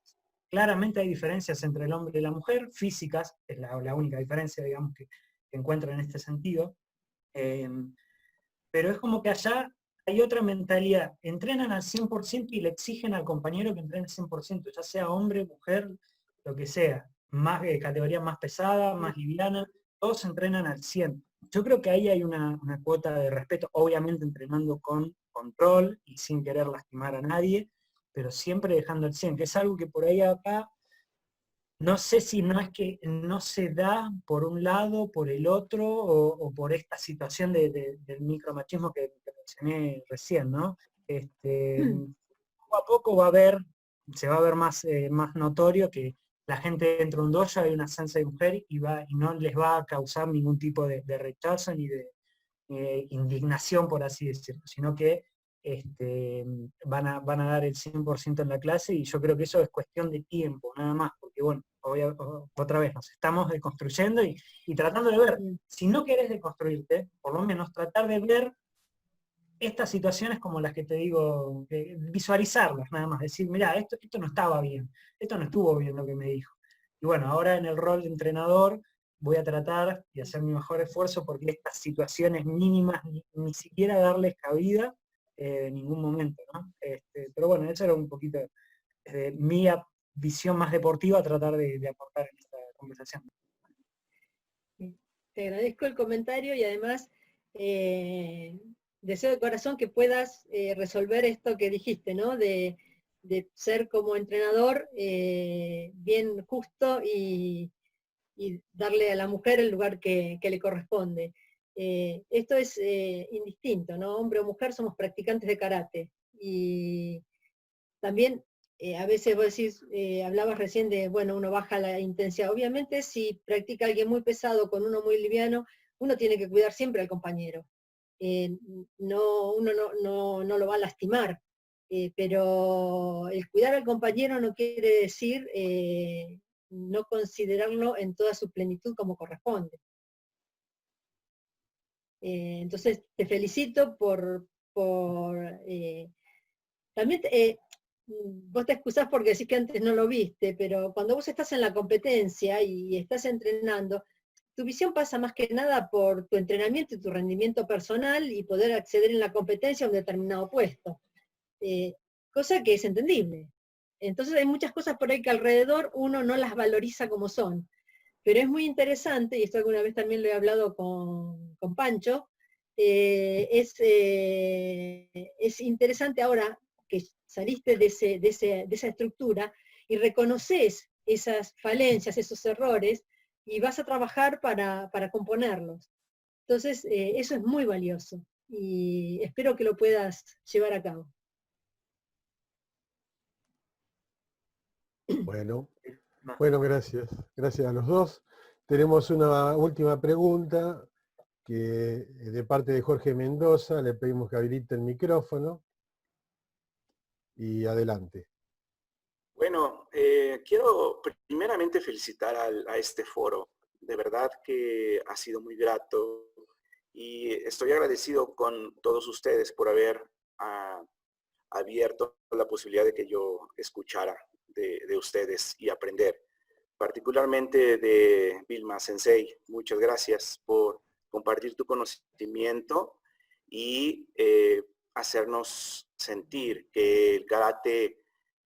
I: Claramente hay diferencias entre el hombre y la mujer, físicas, es la única diferencia, digamos, que encuentro en este sentido. Pero es como que allá hay otra mentalidad. Entrenan al 100% y le exigen al compañero que entrene al 100%, ya sea hombre, mujer, lo que sea. Más categoría más pesada, más liviana, todos entrenan al 100%. Yo creo que ahí hay una cuota de respeto, obviamente entrenando con control y sin querer lastimar a nadie, pero siempre dejando el 100%, que es algo que por ahí acá, no sé si no es que no se da por un lado, por el otro, o por esta situación del micromachismo que mencioné recién, ¿no? Poco a poco se va a ver más notorio que la gente entra a un dojo, hay una sensei mujer y no les va a causar ningún tipo de rechazo ni de indignación, por así decirlo, sino que van a dar el 100% en la clase, y yo creo que eso es cuestión de tiempo, nada más, porque bueno, otra vez nos estamos deconstruyendo y tratando de ver, si no querés deconstruirte, por lo menos tratar de ver estas situaciones como las que te digo, visualizarlas nada más, decir, mirá, esto no estaba bien, esto no estuvo bien lo que me dijo. Y bueno, ahora en el rol de entrenador voy a tratar y hacer mi mejor esfuerzo porque estas situaciones mínimas ni siquiera darles cabida en ningún momento, ¿no? Pero bueno, eso era un poquito mi visión más deportiva a tratar de aportar en esta conversación.
C: Te agradezco el comentario y además deseo de corazón que puedas resolver esto que dijiste, ¿no? De ser como entrenador bien justo y darle a la mujer el lugar que le corresponde. Esto es indistinto, ¿no? Hombre o mujer somos practicantes de karate. Y también a veces vos decís, hablabas recién de, bueno, uno baja la intensidad. Obviamente si practica alguien muy pesado con uno muy liviano, uno tiene que cuidar siempre al compañero. Uno no lo va a lastimar, pero el cuidar al compañero no quiere decir no considerarlo en toda su plenitud como corresponde. Entonces te felicito por también vos te excusás porque decís que antes no lo viste, pero cuando vos estás en la competencia y estás entrenando, tu visión pasa más que nada por tu entrenamiento y tu rendimiento personal y poder acceder en la competencia a un determinado puesto. Cosa que es entendible. Entonces hay muchas cosas por ahí que alrededor uno no las valoriza como son. Pero es muy interesante, y esto alguna vez también lo he hablado con Pancho, es interesante ahora que saliste de esa estructura, y reconoces esas falencias, esos errores, y vas a trabajar para componerlos. Entonces, eso es muy valioso, y espero que lo puedas llevar a cabo.
D: Bueno, gracias. Gracias a los dos. Tenemos una última pregunta que de parte de Jorge Mendoza. Le pedimos que habilite el micrófono. Y adelante.
K: Bueno, quiero primeramente felicitar a este foro. De verdad que ha sido muy grato y estoy agradecido con todos ustedes por haber abierto la posibilidad de que yo escuchara de ustedes y aprender. Particularmente de Vilma Sensei. Muchas gracias por compartir tu conocimiento y hacernos sentir que el karate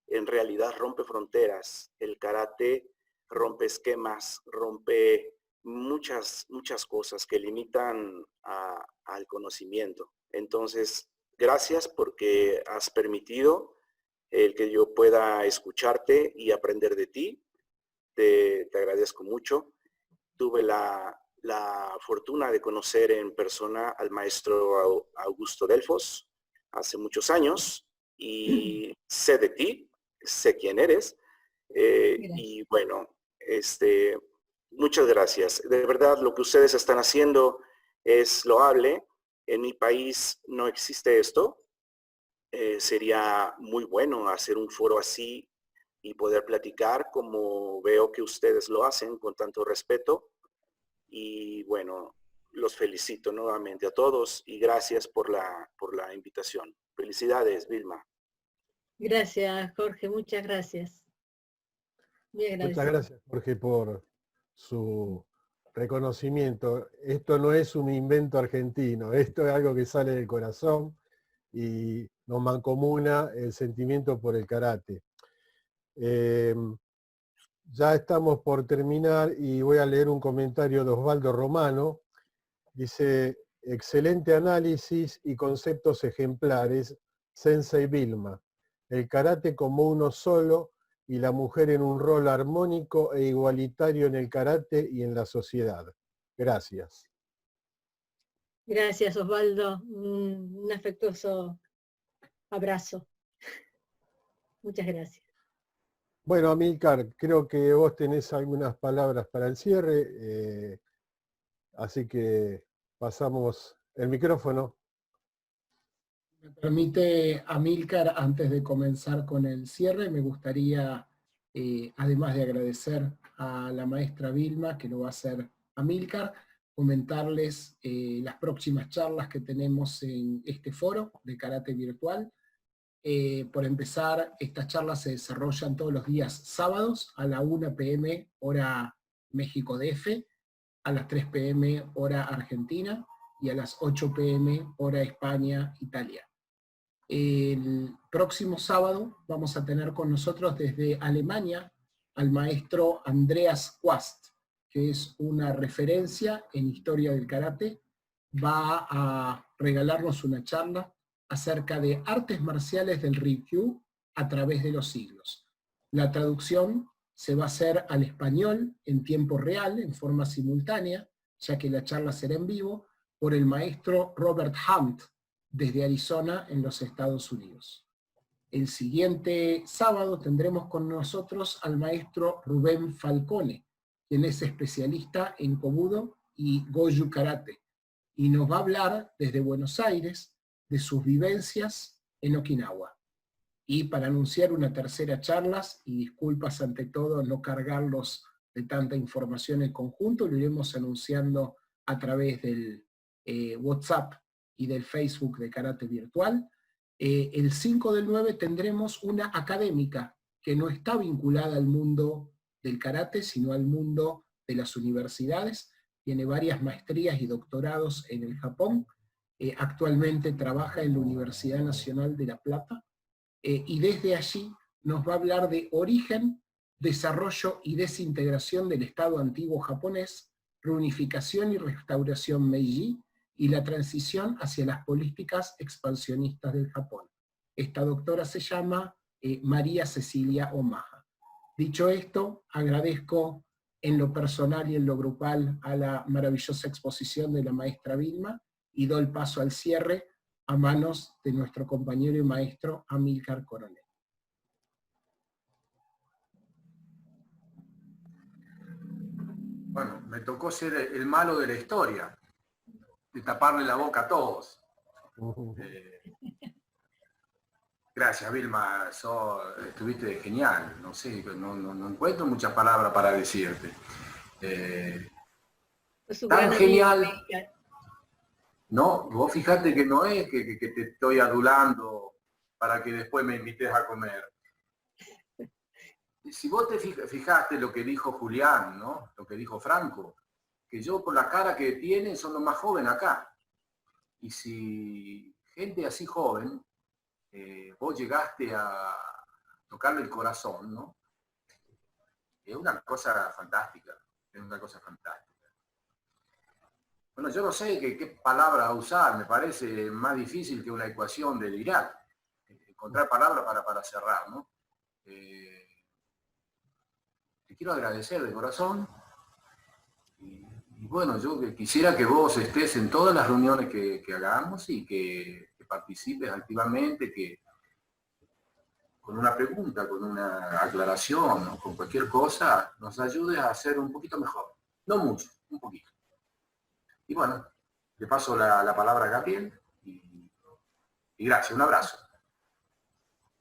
K: en realidad rompe fronteras, el karate rompe esquemas, rompe muchas cosas que limitan al conocimiento. Entonces, gracias porque has permitido el que yo pueda escucharte y aprender de ti. Te agradezco mucho. Tuve la fortuna de conocer en persona al maestro Augusto Delfos hace muchos años y sé de ti, sé quién eres. Y bueno, muchas gracias. De verdad, lo que ustedes están haciendo es loable. En mi país no existe esto. Sería muy bueno hacer un foro así y poder platicar como veo que ustedes lo hacen con tanto respeto. Y bueno, los felicito nuevamente a todos y gracias por la invitación. Felicidades, Vilma.
C: Gracias, Jorge, muchas gracias.
D: Muchas gracias, Jorge, por su reconocimiento. Esto no es un invento argentino, esto es algo que sale del corazón y nos mancomuna el sentimiento por el karate. Ya estamos por terminar y voy a leer un comentario de Osvaldo Romano. Dice, excelente análisis y conceptos ejemplares, Sensei Vilma. El karate como uno solo y la mujer en un rol armónico e igualitario en el karate y en la sociedad. Gracias.
C: Gracias, Osvaldo. Un afectuoso abrazo. Muchas gracias.
D: Bueno, Amílcar, creo que vos tenés algunas palabras para el cierre, así que pasamos el micrófono.
A: Me permite, Amílcar, antes de comenzar con el cierre, me gustaría, además de agradecer a la maestra Vilma, que lo va a hacer Amílcar, comentarles las próximas charlas que tenemos en este foro de karate virtual. Por empezar, estas charlas se desarrollan todos los días sábados a la 1 p.m. hora México DF, a las 3 p.m. hora Argentina y a las 8 p.m. hora España, Italia. El próximo sábado vamos a tener con nosotros desde Alemania al maestro Andreas Quast, que es una referencia en historia del karate. Va a regalarnos una charla acerca de artes marciales del Ryukyu a través de los siglos. La traducción se va a hacer al español en tiempo real, en forma simultánea, ya que la charla será en vivo, por el maestro Robert Hunt, desde Arizona, en los Estados Unidos. El siguiente sábado tendremos con nosotros al maestro Rubén Falcone, quien es especialista en Kobudo y Goju Karate, y nos va a hablar desde Buenos Aires de sus vivencias en Okinawa. Y para anunciar una tercera charla, y disculpas ante todo no cargarlos de tanta información en conjunto, lo iremos anunciando a través del WhatsApp y del Facebook de Karate Virtual. El 5/9 tendremos una académica que no está vinculada al mundo del karate, sino al mundo de las universidades. Tiene varias maestrías y doctorados en el Japón. Actualmente trabaja en la Universidad Nacional de La Plata, y desde allí nos va a hablar de origen, desarrollo y desintegración del Estado antiguo japonés, reunificación y restauración Meiji, y la transición hacia las políticas expansionistas del Japón. Esta doctora se llama María Cecilia Omaha. Dicho esto, agradezco en lo personal y en lo grupal a la maravillosa exposición de la maestra Vilma y doy el paso al cierre a manos de nuestro compañero y maestro Amílcar Coronel.
B: Bueno, me tocó ser el malo de la historia, de taparle la boca a todos. Gracias, Vilma, estuviste genial. No sé, no encuentro muchas palabras para decirte. Tan genial. No, vos fijate que no es que te estoy adulando para que después me invites a comer. Si vos te fijaste lo que dijo Julián, ¿no? Lo que dijo Franco, que yo por la cara que tiene son los más jóvenes acá. Y si gente así joven, vos llegaste a tocarle el corazón, ¿no? Es una cosa fantástica, es una cosa fantástica. Bueno, yo no sé qué palabra usar, me parece más difícil que una ecuación del Irak. Encontrar palabras para cerrar, ¿no? Te quiero agradecer de corazón. Y bueno, yo quisiera que vos estés en todas las reuniones que hagamos y que participes activamente, que con una pregunta, con una aclaración o con cualquier cosa, nos ayudes a hacer un poquito mejor. No mucho, un poquito. Y bueno, le paso la palabra a Gabriel y gracias, un abrazo.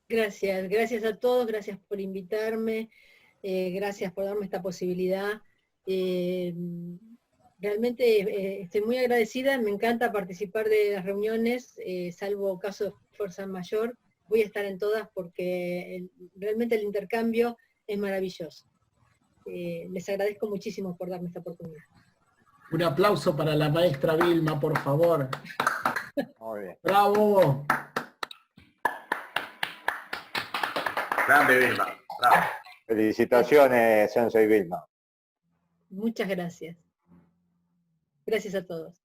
C: Gracias, gracias a todos, gracias por invitarme, gracias por darme esta posibilidad. Realmente estoy muy agradecida, me encanta participar de las reuniones, salvo caso de fuerza mayor, voy a estar en todas porque realmente el intercambio es maravilloso. Les agradezco muchísimo por darme esta oportunidad.
A: Un aplauso para la maestra Vilma, por favor.
L: Muy bien.
A: ¡Bravo!
B: Grande Vilma, bravo.
L: Felicitaciones, Sensei Vilma.
C: Muchas gracias. Gracias a todos.